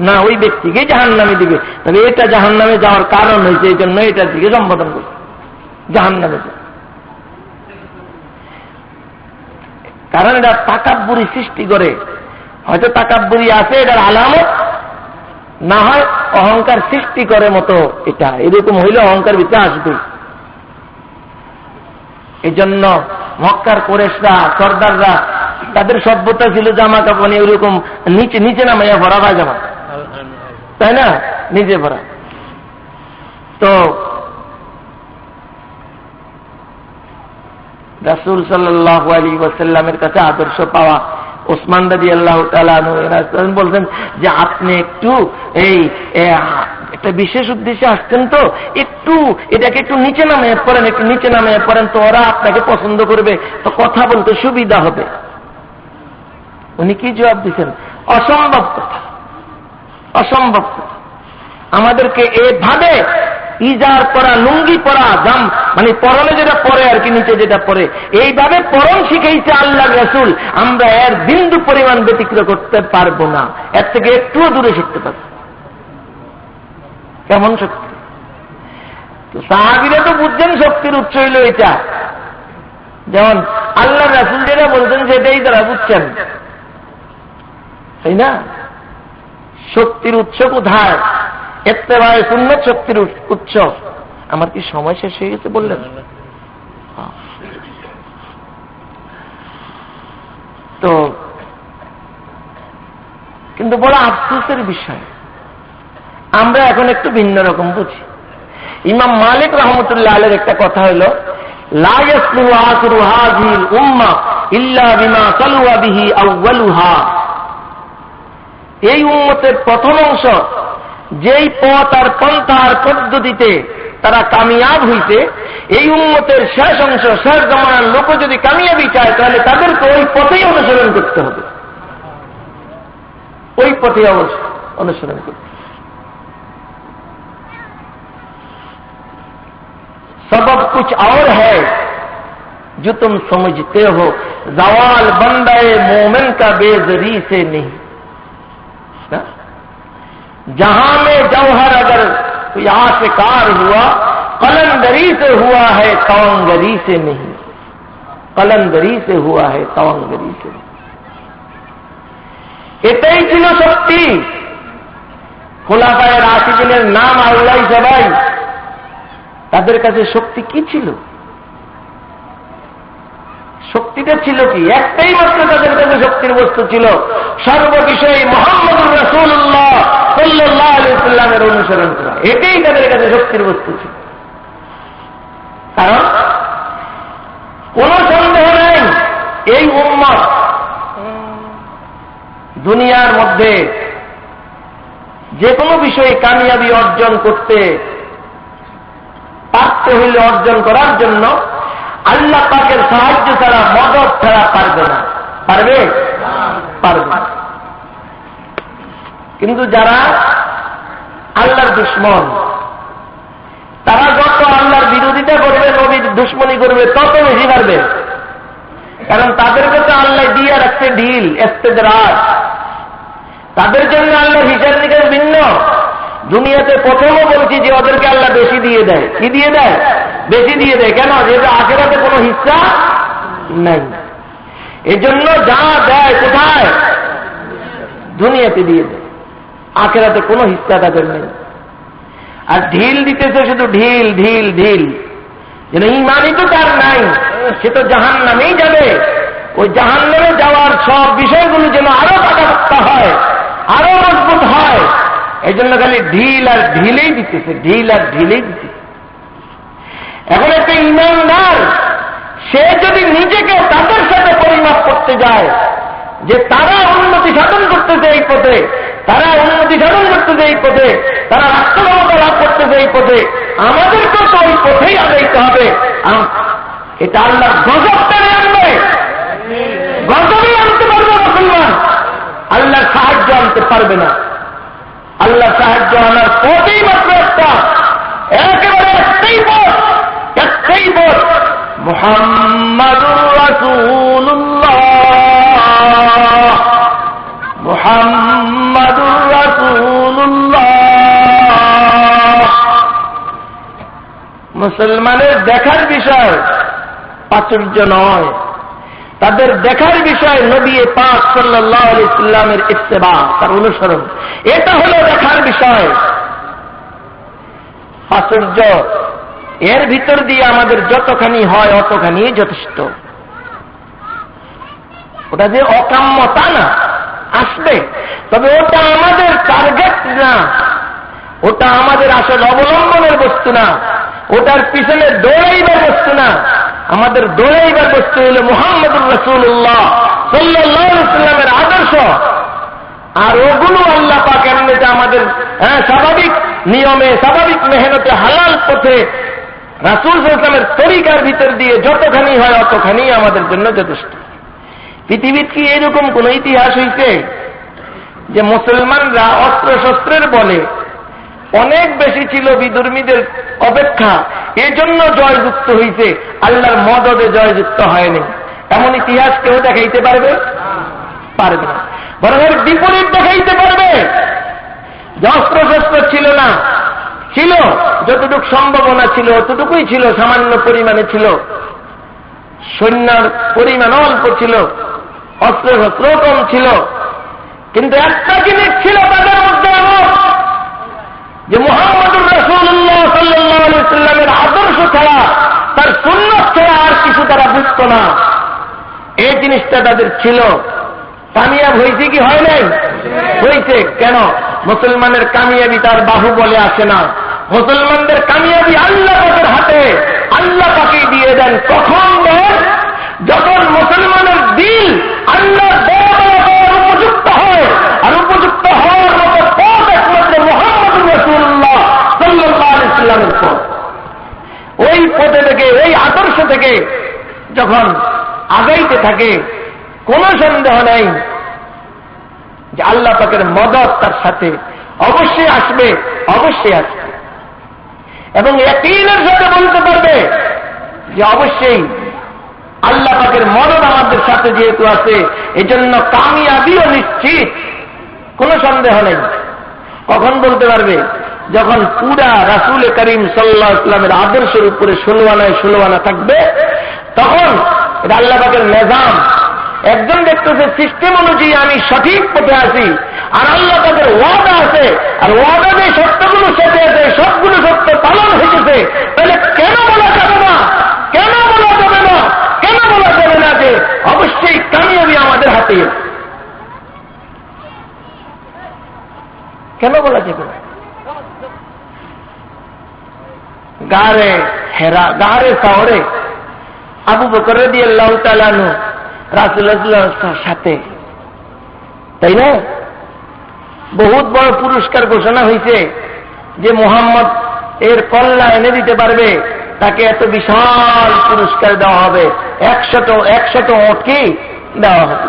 S1: না, ওই ব্যক্তিকে জাহান্নামে দিবে। তবে এটা জাহান্নামে যাওয়ার কারণ হয়েছে, এই জন্য এটার দিকে সম্বোধন করছে জাহান্নামে যাবে। কারণ এটা তাকাব্বুরি সৃষ্টি করে। হয়তো তাকাব্বুরি আছে, এটার আলামত, না হয় অহংকার সৃষ্টি করে মতো এটা, এরকম হইলে অহংকার ভিতরে আসবে। এই জন্য মক্কার কুরাইশরা, সর্দাররা, তাদের সভ্যতা ছিল জামা কাপড় এরকম নিচে নিচে নামাইয়া ভরা পায়জামা, তাই না? নিচে ভরা। তো রাসূল সাল্লাল্লাহু আলাইহি ওয়াসাল্লামের কাছে আদর্শ পাওয়া ওসমান রাদিয়াল্লাহু তাআলা আনহু বলছেন যে আপনি একটু একটা বিশেষ উদ্দেশ্যে আসছেন, তো একটু এটাকে একটু নিচে নামিয়ে পড়েন, একটু নিচে নামিয়ে পড়েন, তো ওরা আপনাকে পছন্দ করবে, তো কথা বলতে সুবিধা হবে। উনি কি জবাব দিচ্ছেন? অসম্ভব কথা, অসম্ভব কথা। আমাদেরকে এভাবে ইজার পরা, লুঙ্গি পরা, জাম মানে পরনে যেটা পরে আর কি, নিচে যেটা পরে, এইভাবে পরন শিখাইছে আল্লাহর রাসূল। আমরা এর বিন্দু পরিমাণ ব্যতিক্রম করতে পারবো না, এর থেকে একটুও দূরে শিখতে পারবো। কেমন শক্তি! তো সাহাবীরা তো বুঝছেন শক্তির উৎস হইল এটা। যেমন আল্লাহর রাসূল যেটা বলছেন সেটাই তারা বুঝছেন, তাই না? শক্তির উৎস কোথায়? ইত্তেবায়ে সুন্নাত শক্তির উৎস। আমার কি সময় শেষ হয়ে গেছে বললেন? তো কিন্তু বড় আফসোসের বিষয়, আমরা এখন একটু ভিন্ন রকম বুঝি। ইমাম মালিক রাহমাতুল্লাহ আলাইহির একটা কথা হলো, লা ইয়াসলু আখিরু হাযিহিল উম্মাহ ইল্লা বিমা সালুয়া বিহি আউয়ালুহা। এই উম্মতের প্রথম অংশ যেই পথ আর পন্থার পদ্ধতিতে তারা কামিয়াব হইতে, এই উম্মতের শেষ অংশ, শেষ জামানার লোক যদি কামিয়াবি চায়, তাহলে তাদেরকে ওই পথেই অনুসরণ করতে হবে, ওই পথে অনুসরণ করতে। सबब कुछ और है जो तुम समझते हो, जवाल बंदाए मोमिन का बेजरी से नहीं। जहां में जौहर अगर कोई आशिकार हुआ, कलंदरी से हुआ है, तवंगरी से नहीं। कलंदरी से हुआ है, तवंगरी से नहीं। এটাই ছিল শক্তি। খোলাফায়ে রাশিদিনের নাম আল্লাহ সবাই, তাদের কাছে শক্তি কি ছিল? শক্তিটা ছিল কি? একটাই মাত্র তাদের কাছে শক্তির বস্তু ছিল, সর্ববিষয়ে মুহাম্মদুর রাসূলুল্লাহ সাল্লাল্লাহু আলাইহি ওয়াসাল্লামের অনুসরণ করা। এটাই তাদের কাছে শক্তির বস্তু ছিল। কারণ কোন সন্দেহ নেই, এই উম্মত দুনিয়ার মধ্যে যে কোনো বিষয়ে কামিয়াবি অর্জন করতে পারতে হইলে, অর্জন করার জন্য আল্লাহ পাকের সাহায্য ছাড়া, মদদ ছাড়া পারবে না। পারবে? পারবে না। কিন্তু যারা আল্লাহর দুশমন, তারা যত আল্লাহর বিরোধিতা করবে, নবীর দুশমনি করবে, তত বেশি পারবে। কারণ তাদের কাছে আল্লাহ দিয়ে রাখছে ঢিল, ইস্তেদরাজ। তাদের জন্য আল্লাহর হিসাব নিকাশ ভিন্ন। দুনিয়াতে প্রথমও বলছি যে ওদেরকে আল্লাহ বেশি দিয়ে দেয়। কি দিয়ে দেয়? বেশি দিয়ে দেয়। কেন? যেহেতু আখিরাতে কোনো হিস্সা নাই। এজন্য যা দেয় কোথায়? দুনিয়াতে দিয়ে দেয়, আখিরাতে কোনো হিস্সা তাদের নেই। আর ঢিল দিতেছে শুধু ঢিল ঢিল ঢিল, যেন ইমানই তো তার নাই, সে তো জাহান্নামেই যাবে। ওই জাহান্নামে যাওয়ার সব বিষয়গুলো যেন আরো পাকাপোক্তা হয়, আরো মজবুত হয়, এই জন্য খালি ঢিল আর ঢিলেই দিতেছে, ঢিল আর ঢিলেই দিতেছে। এখন একটা ইমানদার সে যদি নিজেকে তাদের সাথে পরিমাপ করতে যায় যে তারা উন্নতি সাধন করতেছে এই পথে, তারা উন্নতি সাধন করতেছে এই পথে, তারা রাষ্ট্রক্ষমতা লাভ করতেছে এই পথে, আমাদেরকেও তো ওই পথেই আগাইতে হবে। এটা আল্লাহর গজব টেনে আনবে, গজবই আনতে পারবে মুসলমান, আল্লাহর সাহায্য আনতে পারবে না। আল্লাহ সাহায্য আনার পথই মাত্র একটা, একেবারে একটাই পথ, একটাই পথ, মুহাম্মাদুর রাসূলুল্লাহ, মুহাম্মাদুর রাসূলুল্লাহ। মুসলমানের দেখার বিষয় প্রাচুর্য নয়, তাদের দেখার বিষয় নবী পাক সাল্লাল্লাহু আলাইহি ওয়াসাল্লামের ইত্তেবা, তার অনুসরণ, এটা হলো দেখার বিষয়। প্রাচুর্য এর ভিতর দিয়ে আমাদের যতখানি হয় অতখানি যথেষ্ট। ওটা যে অকাম্যতা না, আসবে, তবে ওটা আমাদের টার্গেট না, ওটা আমাদের আসল অবলম্বনের বস্তু না, ওটার পিছনে দৌড়াইবার বস্তু না। আমাদের দৌড়াইবার বস্তু হল মুহাম্মদুর রাসূলুল্লাহ সাল্লাল্লাহু আলাইহি ওয়াসাল্লামের আদর্শ। আর ওগুলো আল্লাহ পাক এমনিতে আমাদের স্বাভাবিক নিয়মে, স্বাভাবিক মেহনতে, হালাল পথে রাসূল সাল্লাল্লাহু আলাইহি ওয়াসাল্লামের তরিকার ভিতর দিয়ে যতখানি হয় অতখানি আমাদের জন্য যথেষ্ট। পৃথিবীর কি এরকম কোন ইতিহাস হইছে যে মুসলমানরা অস্ত্র শস্ত্রের বলে অনেক বেশি ছিল বিধর্মীদের অপেক্ষা, এজন্য জয়যুক্ত হইছে, আল্লাহর মদদে জয়যুক্ত হয়নি? এমন ইতিহাস কেউ দেখাইতে পারবে? পারবে না। বরং এর বিপরীত দেখাইতে পারবে যে অস্ত্র শস্ত্র ছিল না, ছিল যতটুকু সম্ভাবনা ছিল অতটুকুই ছিল, সামান্য পরিমাণে ছিল, সৈন্যের পরিমাণ অল্প ছিল, অস্ত্র শস্ত্র কম ছিল, কিন্তু একটা জিনিস ছিল তাদের মধ্যে এমন যে মুহাম্মদুর রাসূলুল্লাহ সাল্লাল্লাহু আলাইহি ওয়াসাল্লামের আদর্শ ছাড়া, তার সুন্নাত ছাড়া আর কিছু তারা বুঝত না। এই জিনিসটা তাদের ছিল। কামিয়াব হয়েছে কি হয় নাই? হয়েছে। কেন? মুসলমানের কামিয়াবি তার বাহুবলে আসে না, মুসলমানদের কামিয়াবি আল্লাহ পাকের হাতে, আল্লাহ পাকেই দিয়ে দেন। কখন দেন? যখন মুসলমানের দিল আল্লাহ উপযুক্ত হয়। আর উপযুক্ত হওয়ার মতো পথ একমাত্র মুহাম্মদুর রাসূলুল্লাহ সাল্লাল্লাহু আলাইহি ওয়াসাল্লামের পথ। ওই পথে থেকে, ওই আদর্শ থেকে যখন আগাইতে থাকে, কোন সন্দেহ নেই যে আল্লাহ পাকের মদদ তার সাথে অবশ্যই আসবে, অবশ্যই আসবে। এবং ইয়াকিনের সাথে বলতে পারবে যে অবশ্যই আল্লাহ পাকের মদদ আমাদের সাথে যেহেতু আছে, এজন্য কামিয়াবিও নিশ্চিত, কোন সন্দেহ নেই। কখন বলতে পারবে? যখন পুরা রাসূল করিম সাল্লাল্লাহু আলাইহি ওয়াসাল্লামের আদর্শের উপরে 16 আনায় 16 আনা থাকবে, তখন এটা আল্লাহ পাকের নিজাম। একজন দেখতেছে সিস্টেম অনুযায়ী আমি সঠিক পথে আছি, আর আল্লাহ তাদের ওয়াদা আছে, আর ওয়াদা যে সত্যগুলো সাথে আছে, সবগুলো সত্য পালন হয়েছে, তাহলে কেন বলা যাবে না, কেন বলা যাবে না, কেন বলা যাবে না যে অবশ্যই কামিয়াবি আমাদের হাতে? কেন বলা যাবে না? গারে হেরা, গারে শহরে আবু বকর রাদিয়াল্লাহু তাআলা আনহু রাসূলুল্লাহর সাথে, তাই না? বহুত বড় পুরস্কার ঘোষণা হয়েছে যে মুহাম্মদ এর কল্যাণ এনে দিতে পারবে, তাকে এত বিশাল পুরস্কার দেওয়া হবে, 100 ওটকে দেওয়া হবে।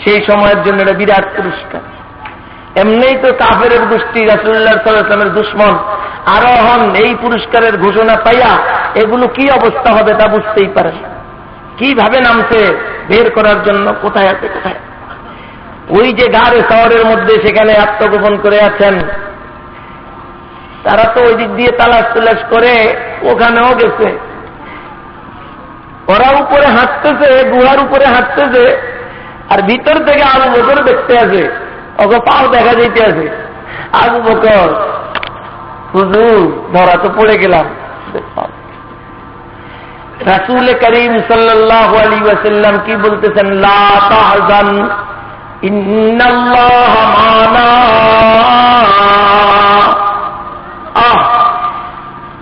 S1: সেই সময়ের জন্য এটা বিরাট পুরস্কার। এমনিই তো কাফেরের গোষ্ঠী রাসূলুল্লাহ সাল্লাল্লাহু আলাইহি ওয়াসাল্লামের দুশমন, আরো হন এই পুরস্কারের ঘোষণা পাইয়া এগুলো কি অবস্থা হবে তা বুঝতেই পারে। কিভাবে নামছে বের করার জন্য, কোথায় আছে কোথায়। ওই যে গাড়ে শহরের মধ্যে সেখানে আত্মগোপন করে আছেন, তারা তো ওই দিক দিয়ে তালাশ তুলাশ করে ওখানেও গেছে। ওরা উপরে হাঁটতেছে, গুহার উপরে হাঁটতেছে, আর ভিতর থেকে আবু বকর দেখতে আছে, ওকে পাও দেখা যেতে আছে। আবু বকর, হুজুর ধরা তো পড়ে গেলাম। রাসূল করিম সাল্লাল্লাহু আলাইহি ওয়াসাল্লাম কি বলতেছেন? লা তাহজান ইন্নাল্লাহা মা'না।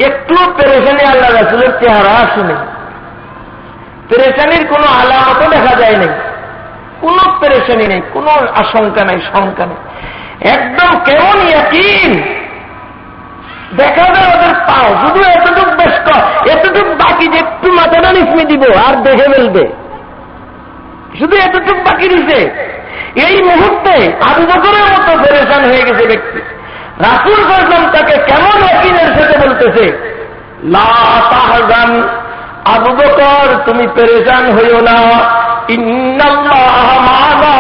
S1: একটু পেরেশানি আল্লাহ রাসূলের চেহারা আসেনি, পেরেশানির কোনো আলামতও দেখা যায় নাই, কোনো পেরেশানি নেই, কোনো আশঙ্কা নেই, শঙ্কা নেই, একদম কেমন ইয়াকিন। দেখা যায় ওদের পাও শুধু এতটুক বেশ এতটুক বাকি, যে একটু মাথাটা নিচমি দিব আর দেখে ফেলবে, শুধু এতটুক বাকি দিছে। এই মুহূর্তে আবু বকরের মতো পেরেশান হয়ে গেছে ব্যক্তি। রাসূল সাল্লাল্লাহু আলাইহি ওয়াসাল্লাম তাকে কেমন ইয়াকিনের সাথে বলতেছে, লা তাহজান, আবু বকর তুমি পেরেশান হইও না, ইন্নাল্লাহা মা'না,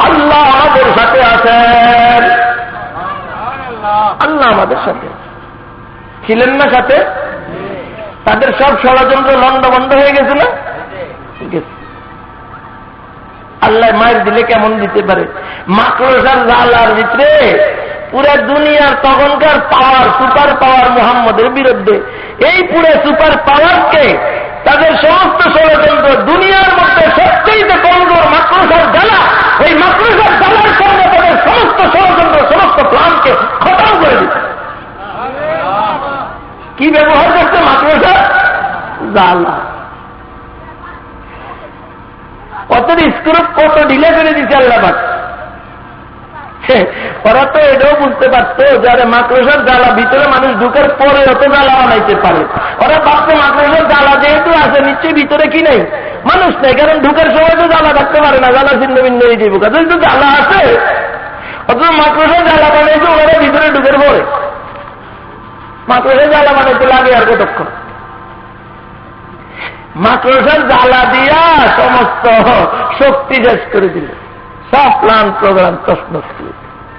S1: আল্লাহ আমাদের সাথে আছেন। আল্লাহ আমাদের সাথে ছিলেন না সাথে? তাদের সব ষড়যন্ত্র লন্ডভন্ড হয়ে গেছে না? আল্লাহ মায়ের দিলে কেমন দিতে পারে? মাকড়সার জালার ভিতরে পুরা দুনিয়ার তখনকার পাওয়ার, সুপার পাওয়ার মুহাম্মদের বিরুদ্ধে, এই পুরো সুপার পাওয়ারকে তাদের সমস্ত ষড়যন্ত্র, দুনিয়ার মধ্যে সবচেয়ে কমজোর মাকড়সার জালা, ওই মাকড়সার জালার সঙ্গে তাদের সমস্ত ষড়যন্ত্র, সমস্ত প্ল্যানকে খতম করে দিচ্ছে। কি ব্যবহার করছে? মাকড়সার জালা। কত স্ক্রু, কত ঢিলে করে দিচ্ছে আল্লাহ পাক। ওরা তো এটাও বুঝতে পারতো যারা মাকড়সার জ্বালা ভিতরে মানুষ ঢুকার পরে অত জ্বালা বানাইতে পারে। ওরা ভাবছে মাকড়সার জ্বালা যেহেতু আছে, নিশ্চয়ই ভিতরে কি নেই, মানুষ নেই, কারণ ঢুকার সময় তো জ্বালা থাকতে পারে না, জ্বালা ছিন্ন ভিন্ন হয়ে যাবে, কিন্তু জ্বালা আছে। অথচ মাকড়সার জ্বালা বানাইছে ওরা ভিতরে ঢুকের পরে। মাকড়সার জ্বালা বানাইতে লাগে আর কতক্ষণ? মাকড়সার জ্বালা দিয়া সমস্ত শক্তি শেষ করে দিল, সব প্ল্যান প্রোগ্রাম তছনছ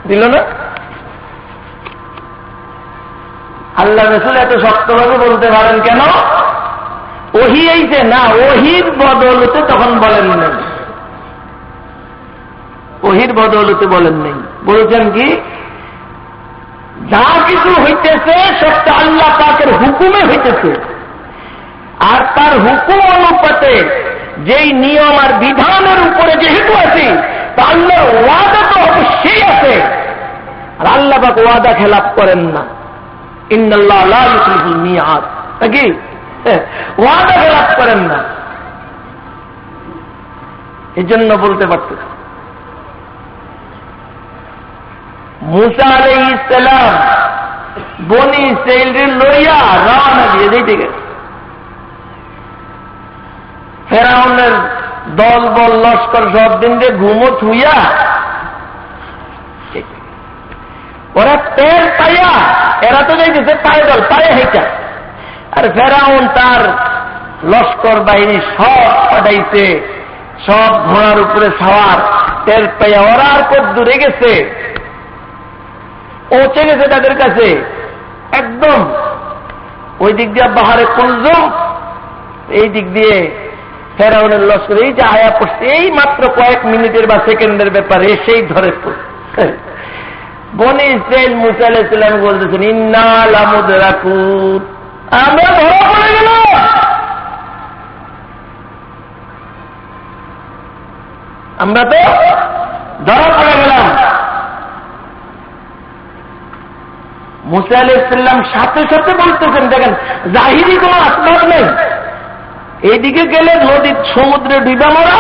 S1: দিল না? আল্লাহ রাসূল এত শক্তভাবে বলতে পারেন কেন? ওহী আইছে না, ওহীর বদৌলতে তখন বলেন নাই, ওহীর বদৌলতে বলেন নাই। বলছেন কি, যা কিছু হইতেছে সবটা আল্লাহ পাকের হুকুমে হইতেছে, আর তার হুকুম অনুপাতে যেই নিয়ম আর বিধানের উপরে যেহেতু আছে, তা আল্লাহর ওয়াদা তো অবশ্যই আছে। আর আল্লাহ পাক ওয়াদা খেলাপ করেন না, ইন্নাল্লাহ লা ইউখলিফুল মিআদ, নাকি? ওয়াদা খেলাপ করেন না। এই জন্য বলতে পারতেন মুসা আলাইহিস সালাম বনি ইসরাঈলের লইয়া রওনা দিয়ে দিতে গেছে। ফেরাউনের দল বল লস্কর সব দিন যে ঘুমো থুইয়া, ওরা তেল পাইয়া, এরা তো যাইতেছে পায়ে দল, পায়ে হেঁটা, আর ফেরাউন তার লস্কর বাহিনী সব পাঠাইছে, সব ঘোড়ার উপরে সাওয়ার, তেল পাইয়া ওরা আর কত দূরে গেছে, পৌঁছে গেছে তাদের কাছে, একদম ওই দিক দিয়ে বাহারে কুলজুম, এই দিক দিয়ে ফেরাউনের লস্কর এই যে আয়া পড়ছে, এই মাত্র কয়েক মিনিটের বা সেকেন্ডের ব্যাপারে সেই ধরে পড়ছে। বনি ইসরাঈল মুসা আলাইহিস সালাম বলতেছেন, ইন্না লামুদরাকুন, আমরা ধরা পড়ে গেলাম, আমরা তো ধরা পড়ে গেলাম। মুসা আলাইহিস সালাম সাথে সাথে বলতেছেন, দেখেন জাহিরি কোনো আসবাব নেই, এইদিকে গেলে নদীর সমুদ্রে ডুবা মারা,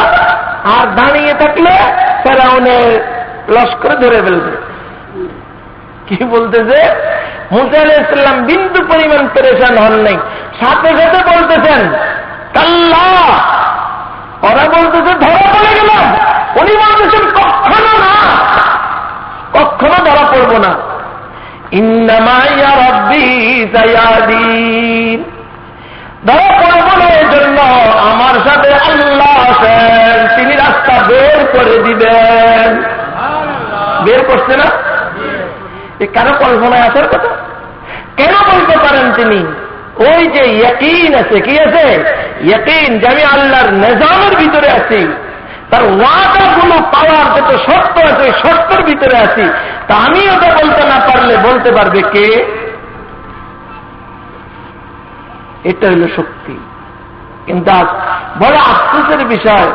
S1: আর দাঁড়িয়ে থাকলে ফেরাউনের লস্করে ধরে ফেলবে। কি বলতেছে? মুসা আলাইহিস সালাম বিন্দু পরিমাণ পেরেশান হন নাই, সাথে সাথে বলতেছেন কাল্লাহ, ওরা বলতেছে ধরা পড়ে গেলাম, উনি বলতেছেন কখনো না, কখনো ধরা পড়ব না। ইন্নামা ইয়া রাব্বি সায়াদিন, ধরা পড়ব না, এই জন্য আমার সাথে আল্লাহ আছেন, তিনি রাস্তা বের করে দিবেন। বের করছে না? এ কারো কল্পনায় আসার কথা? কেন বলতে পারেন তিনি? ওই যে ইয়াকিন আছে, কি আছে? ইয়াকিন যে আমি আল্লাহর নিজামের ভিতরে আছি, তার ওয়াদাগুলো পাওয়ার যত শর্ত আছে শর্তের ভিতরে আছি। তা আমি ওটা বলতে না পারলে বলতে পারবে কে? এটা হইল শক্তি। কিন্তু আজ বড় আফসোসের বিষয়,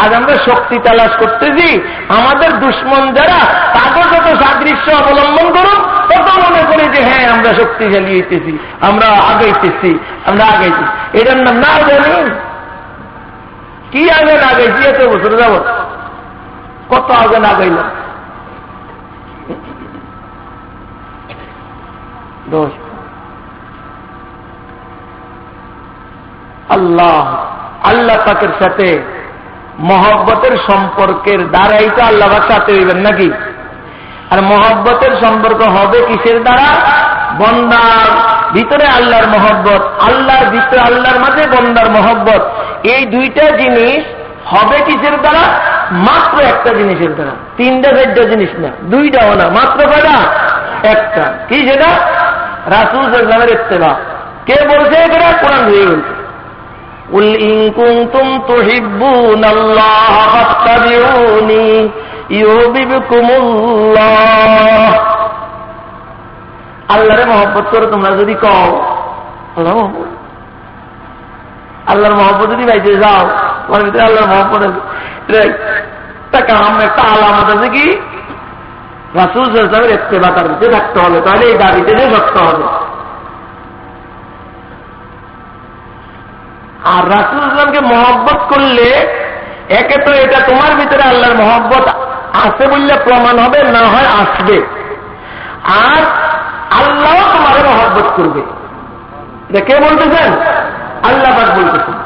S1: আজ আমরা শক্তি তালাশ করতেছি, আমাদের দুশ্মন যারা তাদের যত সাদৃশ্য অবলম্বন করুন তত মনে করি যে হ্যাঁ আমরা শক্তিশালী হইতেছি, আমরা আগাইতেছি, আমরা আগাইতেছি। এটার নাম না জানি কি আগে না গাইছি এত বছর যাব, কত আগে না গাইল দোষ। আল্লাহ আল্লাহ পাকের সাথে মহব্বতের সম্পর্কের দ্বারাই তো আল্লাহ পাক সাথে হইবেন নাকি? আর মহব্বতের সম্পর্ক হবে কিসের দ্বারা? বন্দার ভিতরে আল্লাহর মহব্বত, আল্লাহর ভিতরে আল্লাহর মাঝে বন্দার মহব্বত। এই দুইটা জিনিস হবে কিসের দ্বারা? মাত্র একটা জিনিসের দ্বারা। তিনটা চারটা জিনিস না, দুইটাও না, মাত্র কয়টা? একটা। কি সেটা? রাসূল সাল্লাল্লাহু আলাইহি ওয়াসাল্লামের ইত্তেবা। কে বলছে এটা? কোরআন দিয়ে বলছে, কুল ইন কুনতুম তুহিব্বুনাল্লাহ ফাত্তাবিউনি ইউহিব্বুকুমুল্লাহ। আল্লাহরে মহব্বত করো তোমরা যদি কও, আল্লাহর মহব্বত যদি পাইতে যাও, তোমার ভিতরে আল্লাহর মহব্বত আছে, একটা আলামত আছে কি? রাসূল সাল্লাল্লাহু আলাইহি ওয়াসাল্লামের ইত্তেবা তার ভিতরে থাকতে হবে, তাহলে এই দাবিতে যে শক্ত হবে। আর রাসূল সাল্লাল্লাহু আলাইহি মহব্বত করলে একে তো এটা তোমার ভিতরে আল্লাহর মহব্বত আছে বললে প্রমাণ হবে, না হয় আসবে। আর আল্লাহ তোমারে মহব্বত করবে। এটা কে বলতেছেন? আল্লাহ পাক বলতেছেন।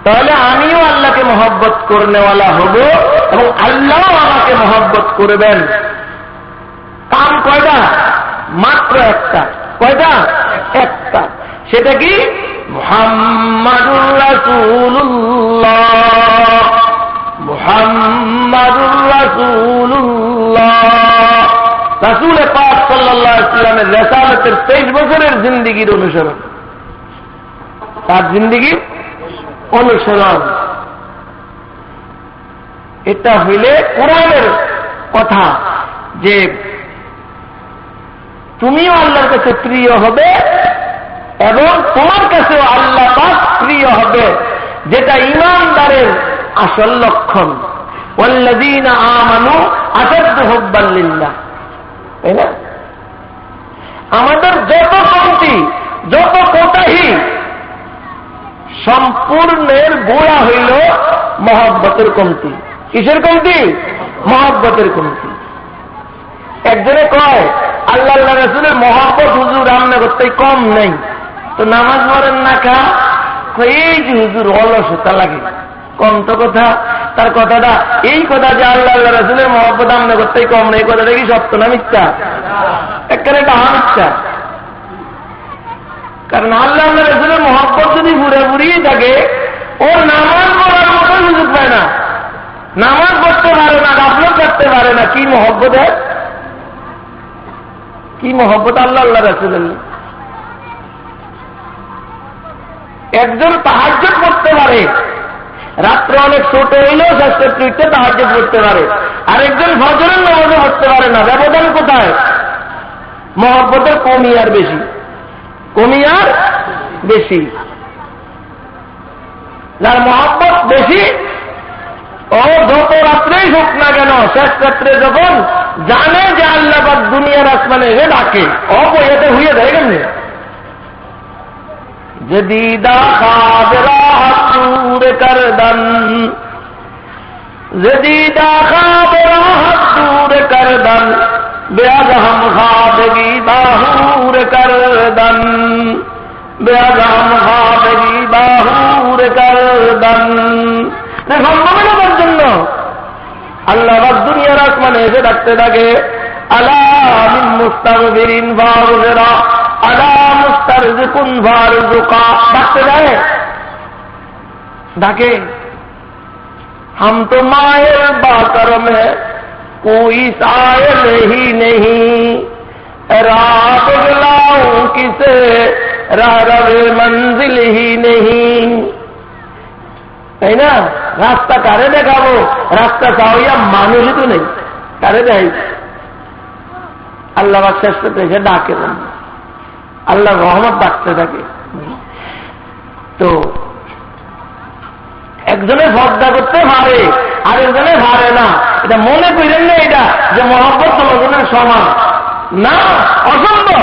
S1: তাহলে আমিও আল্লাহকে মহব্বত করনেওয়ালা হব এবং আল্লাহ আমাকে মহব্বত করবেন। কাম কয়টা? মাত্র একটা। কয়টা? একটা। সেটা কি? মুহাম্মাদুর রাসূলুল্লাহ, মুহাম্মাদুর রাসূলুল্লাহ। রাসূল পাক সাল্লাল্লাহু আলাইহি ওয়াসাল্লামের রিসালাতের 23 বছরের জিন্দেগীর অনুসরণ, তার জিন্দেগীর অনুসরণ। এটা হইলে কোরআনের কথা যে তুমিও আল্লাহর কাছে প্রিয় হবে এবং তোমার কাছেও আল্লাহ পাক প্রিয় হবে, যেটা ঈমানদারের আসল লক্ষণ। ওয়াল্লাযীনা আমানু আশাদ্দু হুব্বান লিল্লাহ। তাই না? আমাদের যত কমতি, যত কোতাহি, সম্পূর্ণের গোড়া হইল মহব্বতের কমতি। কিসের কমতি? মহব্বতের কমতি। একজনে কয় আল্লাহ আল্লাহ রাসূলের মহব্বত হুজুর রান্না করতে কম নেই, তো নামাজ পড়েন না কা? এই যে হুজুর অলসতা লাগে। কম তো কথা, তার কথাটা এই কথা যে আল্লাহ আল্লাহ রাসূলের মহব্বত রান্না করতে কম নেই, কথাটা কি সত্য না মিথ্যা? একেবারে ডাহা মিথ্যা। কারণ আল্লাহ আল্লাহ রাসূলের মহব্বত যদি পুরোপুরি থাকে, ওর নামাজ পড়ার মতো সুযোগ পায় না, নামাজ পড়তে পারে না, গাফলত করতে পারে না। কি মহব্বত? কি মহব্বত আল্লাহ আল্লাহ রাসূলের। একজন তাহাজ্জুদ পড়তে পারে, রাত্রে অনেক ছোট হইলেও শেষের টুইটে তাহাজ্জুদ পড়তে পারে, আর একজন ফজরের নামাজও পড়তে পারে না। ব্যবধান কোথায়? মহব্বতের কমি আর বেশি, কমি আর বেশি। যার মহব্বত বেশি, ও যত রাত্রেই হোক না কেন, শেষ রাত্রে যখন জানে যে আল্লাহ পাক দুনিয়ার আসমানে এসে ডাকে, অপয়াতে হইয়ে দেয় কেমনি? जदीदा ख्वाब राहत दूर कर दन, जदीदा ख्वाब राहत दूर कर दन, बेअद हम ख्वाबगी बाहूर कर दन, बेअद हम ख्वाबगी बाहूर कर दन। সম্ভাবনার জন্য আল্লাহ পাক দুনিয়ার আসমানে এসে ডাকতে থাকে, আলা মিন মুস্তাগফিরিন ফাগফিরা, আলা মুস্তারজিকুন ফারজুকা। ডাকতে যায়, ডাকে। हम तो माहिर बाकर में कोई सायल ही नहीं, रात गलाऊं किसे राह रवे मंजिल ही नहीं। তাই না? রাস্তা কারে দেখাবো? রাস্তা চাওয়া মানুষই তো নেই, কারে দেয়? আল্লাহ শেষ করতে এসে ডাকে, আল্লাহ রহমত ডাকতে থাকে। তো একজনে ভর্দা করতে পারে, আরেকজনে পারে না। এটা মনে করেন না এটা যে মহব্বত সমাজনের সমান না, অসম্ভব।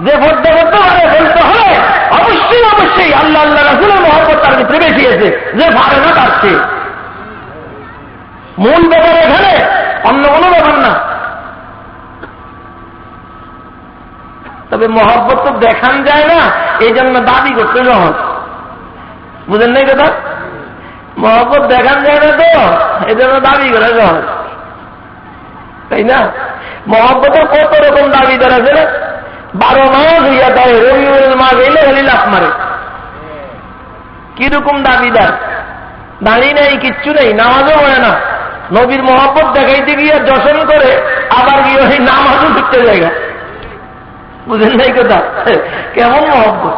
S1: যে ভর্দা করতে পারে বলতে হবে অবশ্যই অবশ্যই আল্লাহ আল্লাহ রাসূলের মহব্বত তার ভিতরে বেশি আছে, যে পারে না তার চেয়ে। মূল ব্যাপার এখানে, অন্য কোনো ব্যাপার না। তবে মহব্বত তো দেখান যায় না, এই জন্য দাবি করতে সহজ। বুঝেন নাই কথা? মহব্বত দেখান যায় না তো এই জন্য দাবি করা সহজ, তাই না? মহব্বতের কত রকম দাবিদার আছে। 12 মাস হইয়া দেয়, রবিউল মাস এলে খালি লাফ মারে। কিরকম দাবিদার? দাঁড়িয়ে নেই, কিচ্ছু নেই, নামাজও হয় না। নবীর মহব্বত দেখাইতে গিয়ে দর্শন করে আবার গিয়ে ওই নামাজও ঢুকতে জায়গা। বুঝেন নাই কথা? কেমন মহব্বত!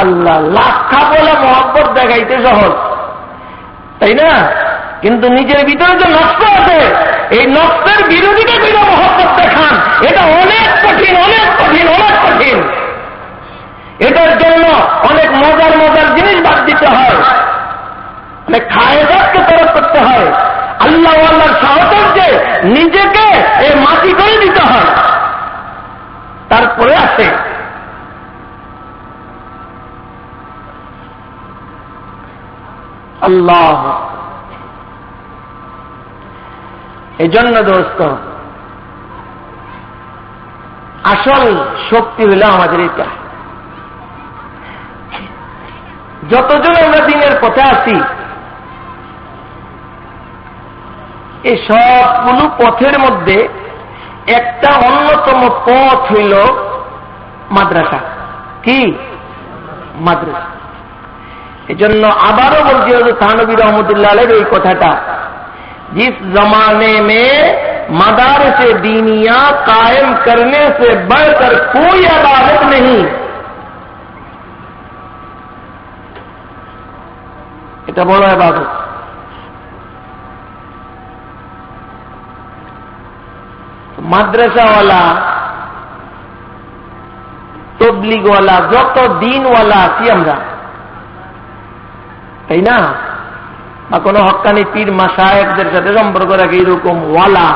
S1: আল্লাহ লাখা বলে মহব্বত দেখাইতে সহজ, তাই না? কিন্তু নিজের ভিতরে যে নষ্ট আছে, এই নষ্টের বিরোধীকে কিনা মহব্বত দেখান, এটা অনেক কঠিন, অনেক কঠিন, অনেক কঠিন। এটার জন্য অনেক মজার মজার জিনিস বাদ দিতে হয়, অনেক খায়েদাতকে তরফ করতে হয়। আল্লাহ আল্লাহর সাহচর্যে নিজেকে এই মাটি করে দিতে হয়, তারপরে আসে আল্লাহ। এই জন্য দোস্ত, আসল শক্তি হলো আমাদের এটা। যতজন আমরা দিনের পথে আছি, এই সবগুলো পথের মধ্যে একটা অন্যতম পথ হইল মাদ্রাসা। কি? মাদ্রাসা। এই জন্য আবারও বলছি থানবী রহমতুল্লাহ আলাইহির এই কথাটা, जिस जमाने में मदारस दीनिया कायम करने से बढ़कर कोई इबादत नहीं, এটা বড় ইবাদত। মাদ্রাসাওয়ালা, তবলিগওয়ালা, যত দিনওয়ালা আছি আমরা, তাই না? বা কোন হক্কানি পীর মাশায়েখদের সাথে সম্পর্ক রাখে এরকম ওয়ালা,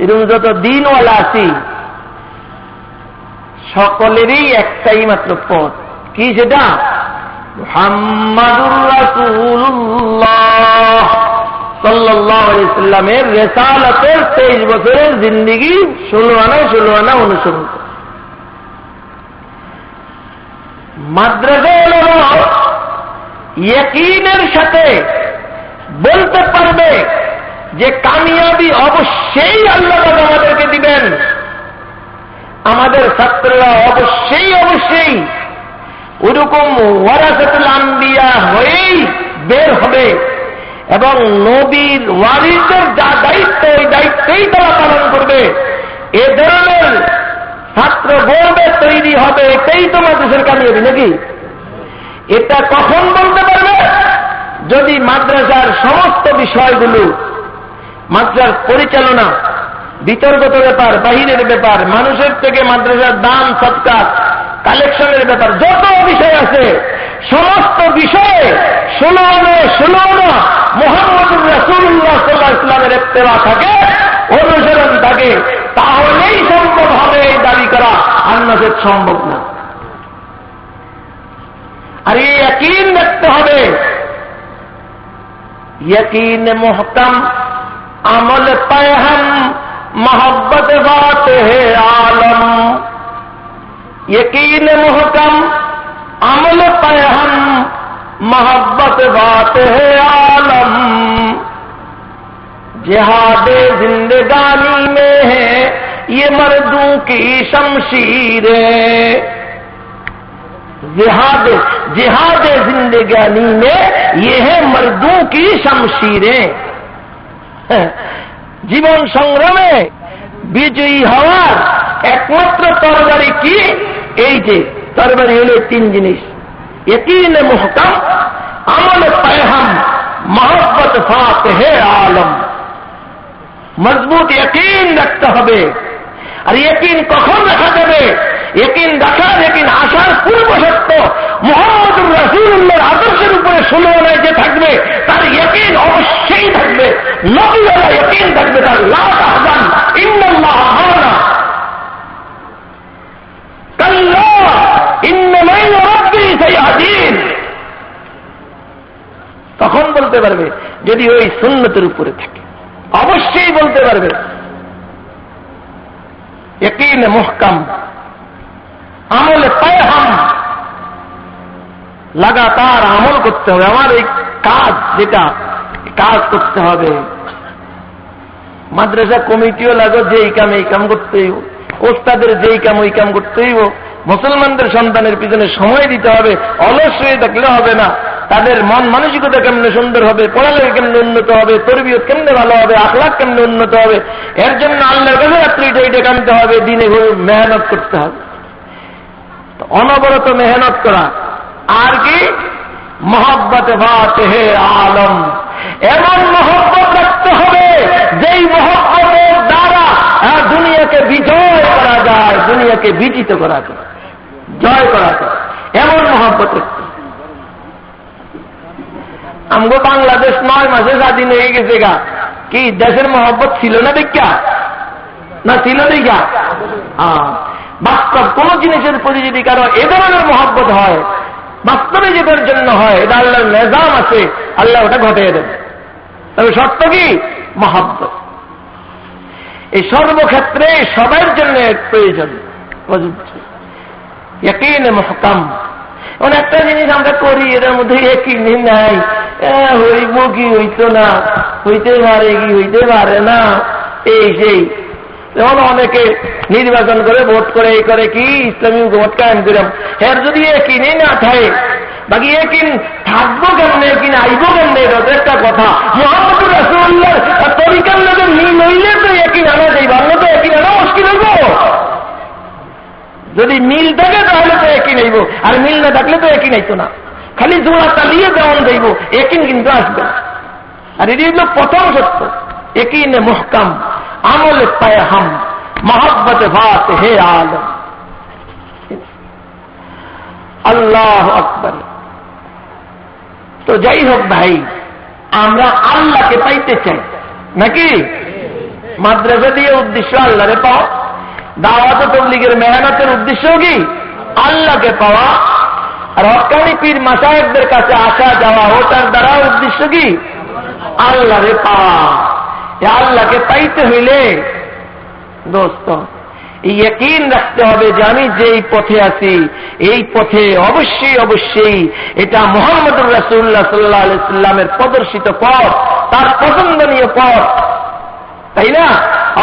S1: এরকম যত দিনওয়ালা আছি, সকলেরই একটাই মাত্র পথ। কি সেটা? মুহাম্মাদুর রাসূলুল্লাহ সাল্লাল্লাহু আলাইহি ওয়াসাল্লামের রিসালাতের 23 বছরের জিন্দেগি 16 আনা অনুসরণ। মাদ্রাসা হলো ইয়াকিনের সাথে বলতে পারবে যে কামিয়াবি অবশ্যই আল্লাহ আমাদেরকে দিবেন, আমাদের ছাত্ররা অবশ্যই অবশ্যই ওইরকম ওয়ারাসাতুল আম্বিয়া হয়েই বের হবে, এবং নবীর ওয়ারিসদের যা দায়িত্ব, ওই দায়িত্বই তারা পালন করবে। এ ধরনের ছাত্র গর্বে তৈরি হবে, এটাই তো মাদ্রাসার কামিয়াবি, নাকি? এটা কখন বলতে পারবে? যদি মাদ্রাসার সমস্ত বিষয়গুলো, মাদ্রাসার পরিচালনা, বিতর্কত ব্যাপার, বাহিরের ব্যাপার, মানুষের থেকে মাদ্রাসার দান সৎকা, কালেকশনের ব্যাপার, যত বিষয় আছে, সমস্ত বিষয়ে 16 মুহাম্মদুর রাসূলুল্লাহ সাল্লাল্লাহু আলাইহি ওয়াসাল্লামের ইত্তেবা থাকে, অনুসরণ থাকে, তাহলেই সম্ভব হবে এই দাবি করা, আর নচেত সম্ভব না। আর এই ইয়াকিন রাখতে হবে, यकीन मुहकम अमल पैहम मोहब्बत बात है आलम। यकीन मुहकम अमल पैहम मोहब्बत बात है आलम। जिहादे जिंदगानी में है ये मर्दों की शमशीर है। जिहाद जिंदगानी में ये है मर्दों की शमशीरें। জীবন সংগ্রামে বিজয়ী হওয়ার একমাত্র তরবারি কি? এই যে তরবারি হলো তিন জিনিস, यकीन मुहकम, अमल पैहम, मोहब्बत फातिहे आलम। मजबूत यकीन रखते হবে। আর यकीन কখন রাখা যাবে? यकीन রাখার यकीन আসার পূর্ব সত্য মুহাম্মদুর রাসূলুল্লাহর আদর্শের উপরে সুলভনায় যে থাকবে তার यकीन অবশ্যই থাকবে। নবীওয়ালা यकीन থাকবে তার লা তাহজান ইন্নাল্লাহ মা'ানা, কাল্লা ইন্না মা'আ রাব্বি সায়াহদিন। তখন বলতে পারবে যদি ওই সুন্নতের উপরে থাকে, অবশ্যই বলতে পারবে। यकीन मुहकम, আমল পেহম, লাগাতার আমল করতে হবে। আমার এই কাজ যেটা কাজ করতে হবে। মাদ্রাসা কমিটিও লাগো যে এই কাম করতে হইব, ওস্তাদের যেই কাম ওই কাম করতে হইব। মুসলমানদের সন্তানের পিছনে সময় দিতে হবে, অলস হয়ে থাকলে হবে না। তাদের মন মানসিকতা কেমনে সুন্দর হবে, পড়ালেখা কেমনে উন্নত হবে, তরবিয়ত কেমনে ভালো হবে, আখলাক কেমনে উন্নত হবে, এর জন্য আল্লাহর কাছে রাত্রি এটা কামতে হবে, দিনে মেহনত করতে হবে। অনবরত মেহনত করা। আর কি? মোহাব্বত ফাতিহে আলম, এমন মহব্বত রাখতে হবে যেই মহব্বতের দ্বারা দুনিয়াকে বিজয় করা যায়, দুনিয়াকে বিজিত করা যায়, জয় করা যায়, এমন মহব্বত রাখতে। আমগো বাংলাদেশ 9 মাসে স্বাধীন হয়ে গেছে গা, কি দেশের মহব্বত ছিল না দেখা? না ছিল দেখা? বাস্তব কোন জিনিসের প্রতি যদি কারো এ ধরনের মহব্বত হয়, বাস্তবে যেটার জন্য হয়, এটা আল্লাহর নিজাম আছে, আল্লাহ ওটা ঘটিয়ে দেন। তবে শর্ত কি? মহব্বত। এই সর্বক্ষেত্রে সবার জন্য প্রয়োজন, প্রযোজ্য। यकीन মুহকাম। এখন একটা জিনিস আমরা করি, এর মধ্যে यकीन নাই, হইব কি হইতো না, হইতে পারে কি হইতে পারে না, এই সেই। যেমন অনেকে নির্বাচন করে ভোট করে, এই করে কি ইসলামী ভোট কায়েম করাম, এর যদি यकीन না থাকে, বাকি यकीन থাকবো কেমনে, यकीन আইবো কেমনে, এটা একটা কথা। মুহাম্মদুর রাসূলুল্লাহর তরিকার লোকের মিল হইলে তো यकीन আনা যাইব, আনলে তো यकीन আনা মুশকিল হইব। যদি মিল থাকে তাহলে তো यकीन আইব, আর মিল না থাকলে তো यकीन আইতো না। খালি জোড়া চালিয়ে দেওয়ান যাইব, यकीन কিন্তু আসবে না। আর এটি হল প্রথম সত্য, यकीन মুহকাম, আমল পেহম, মোহাব্বত ফাতিহে আলম। আল্লাহু আকবার। তো যাই হোক ভাই, আমরা আল্লাহকে পাইতে চাই নাকি? মাদ্রাসা দিয়ে উদ্দেশ্য আল্লাহরে পাওয়া, দাওয়াত ও তাবলীগের মেহনতের উদ্দেশ্য কি? আল্লাহকে পাওয়া। আর হক্কানি পীর মাশায়েখদের কাছে আসা যাওয়া, ওটার দ্বারা উদ্দেশ্য কি? আল্লাহরে পাওয়া। আল্লাহকে পাইতে হইলে দোস্ত এই यकीन রাখতে হবে যে আমি যেই পথে আছি, এই পথে অবশ্যই অবশ্যই এটা মুহাম্মদুর রাসূলুল্লাহ সাল্লাল্লাহু আলাইহি সাল্লামের প্রদর্শিত পথ, তার পছন্দনীয় পথ, তাই না?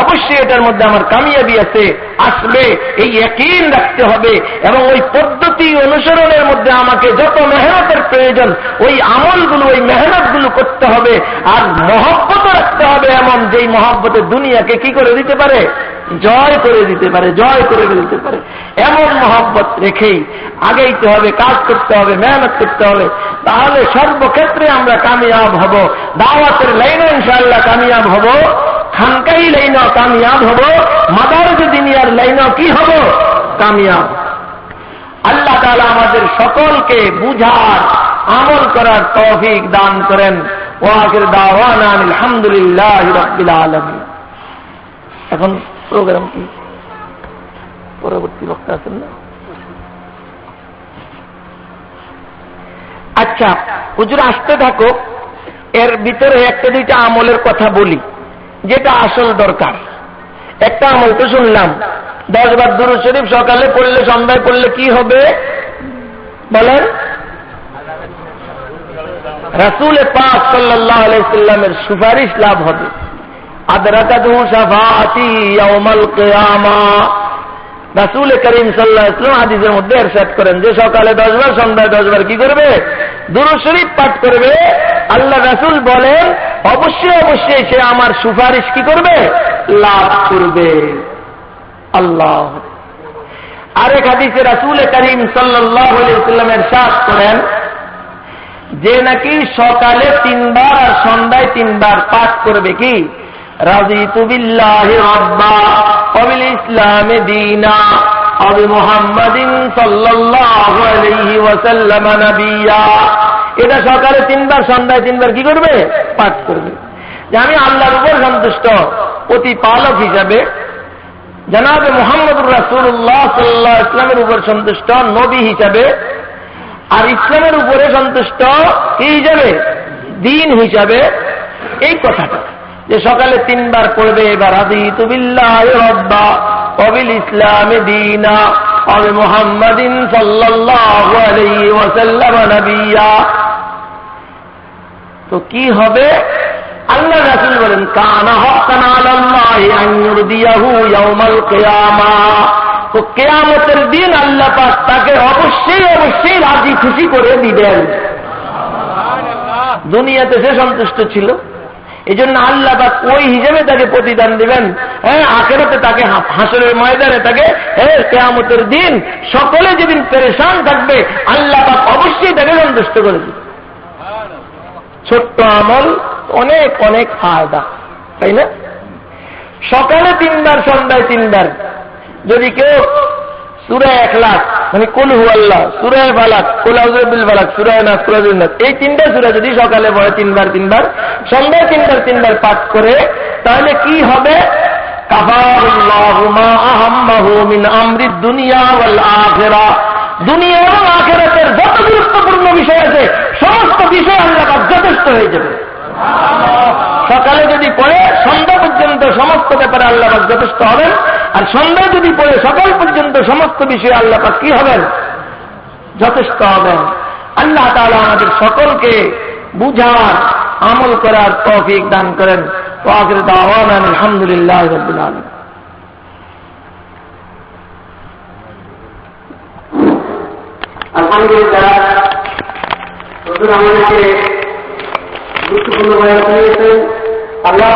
S1: অবশ্যই এটার মধ্যে আমার কামিয়াবি আছে, আসবে। এই यकीन রাখতে হবে এবং ওই পদ্ধতি অনুসরণের মধ্যে আমাকে যত মেহনতের প্রয়োজন, ওই আমলগুলো, ওই মেহনতগুলো করতে হবে। আর মহব্বত রাখতে হবে এমন, যেই মহব্বতে দুনিয়াকে কি করে দিতে পারে? জয় করে দিতে পারে, জয় করে দিতে পারে। এমন মহব্বত রেখেই আগেইতে হবে, কাজ করতে হবে, মেহনত করতে হবে। তাহলে সর্বক্ষেত্রে আমরা কামিয়াব হব। দাওয়াতের লাইনে ইনশাআল্লাহ কামিয়াব হব, খানকাই লাইনও কামিয়াব হব, মাদারিজ দিনিয়ার লাইনও কি হব? কামিয়াব। আল্লাহ তাআলা আমাদের সকলকে বুঝার, আমল করার তৌফিক দান করেন। ওয়া আখির দাওয়ানা আলহামদুলিল্লাহি রাব্বিল আলামিন। এখন প্রোগ্রাম কি? পরবর্তী বক্তা আছেন না? আচ্ছা হুজুর আসতে থাকো, এর ভিতরে একটা দুইটা আমলের কথা বলি যেটা আসল দরকার। একটা আমল তো শুনলাম, 10 বার দুরূদ শরীফ সকালে পড়লে সন্ধ্যায় পড়লে কি হবে বলেন? রাসূল পাক সাল্লাল্লাহু আলাইহি সাল্লামের সুপারিশ লাভ হবে। আদরাকাতহু শাফাআতি ইয়াউমাল কিয়ামা। রাসূল করিম সাল্লাল্লাহু আলাইহি ওয়াসাল্লাম হাদিসের মধ্যে ইরশাদ করেন যে সকালে 10 বার সন্ধ্যায় 10 বার কি করবে? দুরূদ শরীফ পাঠ করবে। আল্লাহ রাসূল বলেন অবশ্যই অবশ্যই সে আমার সুপারিশ কি করবে? লাভ করবে। আল্লাহ। আরেক হাদিসে রাসূল করিম সাল্লাল্লাহু আলাইহি ওয়াসাল্লাম ইরশাদ করেন যে নাকি সকালে 3 বার আর সন্ধ্যায় 3 বার পাঠ করবে কি রাযীতু বিল্লাহি রাব্বা ওয়া বিল ইসলামি দীনা ওয়া বি মুহাম্মাদিন সাল্লাল্লাহু আলাইহি ওয়াসাল্লাম নবিয়্যা। এটা সকালে 3 বার সন্ধ্যায় 3 বার কি করবে? পাঠ করবে যে আমি আল্লাহর উপর সন্তুষ্ট প্রতিপালক হিসাবে, জনাবে মুহাম্মদুর রাসূলুল্লাহ সাল্লাল্লাহু আলাইহি ওয়াসাল্লামের উপর সন্তুষ্ট নবী হিসাবে, আর ইসলামের উপরে সন্তুষ্ট কি হিসাবে? দিন হিসাবে। এই কথাটা যে সকালে 3 বার পড়বে, এবার রাযীতু বিল্লাহি রাব্বা ওয়া বিল ইসলামি দীনা ওয়া বি মুহাম্মাদিন সাল্লাল্লাহু আলাইহি ওয়াসাল্লাম নবিয়্যা। তো কি হবে? আল্লাহ রাসূল বলেন কানা হাক্কান আলাল্লাহি আন ইউরদিয়াহু ইয়াউমাল কিয়ামাহ। তো কিয়ামতের দিন আল্লাহ পাক তাকে অবশ্যই অবশ্যই রাজি খুশি করে দিবেন। দুনিয়াতে সে সন্তুষ্ট ছিল, এজন্য আল্লাহ পাক ওই হিসেবে তাকে প্রতিদান দিবেন। হ্যাঁ, আখিরাতে তাকে হাসরের ময়দানে তাকে কিয়ামতের দিন সকলে যেদিন পেরেশান থাকবে আল্লাহ পাক অবশ্যই তাকে সন্তুষ্ট করে দিবেন। ছোট্ট আমল অনেক অনেক ফায়দা, তাই না? সকালে 3 বার সন্ধ্যায় 3 বার যদি কেউ সূরা ইখলাস মানে কুল হুয়াল্লাহ, সূরা ফালাক, কুল আউযু বিল ফালাক, সূরা নাস, সূরা নাস, এই 3টা সূরা যদি সকালে পড়ে 3 বার 3 বার, সন্ধ্যায় 3 বার পাঠ করে, তাহলে কি হবে? কাফাহুল্লাহু মা আহাম্মাহু মিন আমরিদ দুনিয়া ওয়াল আখিরাহ। দুনিয়া এবং আখিরাতের যত গুরুত্বপূর্ণ বিষয় আছে সমস্ত বিষয় আল্লাহ পাক যথেষ্ট হয়ে যাবে। সকালে যদি পড়ে সন্ধ্যা পর্যন্ত সমস্ত ব্যাপারে আল্লাহ পাক যথেষ্ট হবেন, আর সন্ধ্যা যদি পড়ে সকাল পর্যন্ত সমস্ত বিষয়ে আল্লাহ পাক কি হবেন? যথেষ্ট হবেন। আল্লাহ তাআলা আমাদের সকলকে বুঝার আমল করার তৌফিক দান করেন। ওয়া আখিরু দাওয়ানা আলহামদুলিল্লাহি রাব্বিল আলামিন।
S2: আলহামদুলিল্লাহ, আমাদেরকে গুরুত্বপূর্ণ বয়ান করেছেন। আল্লাহ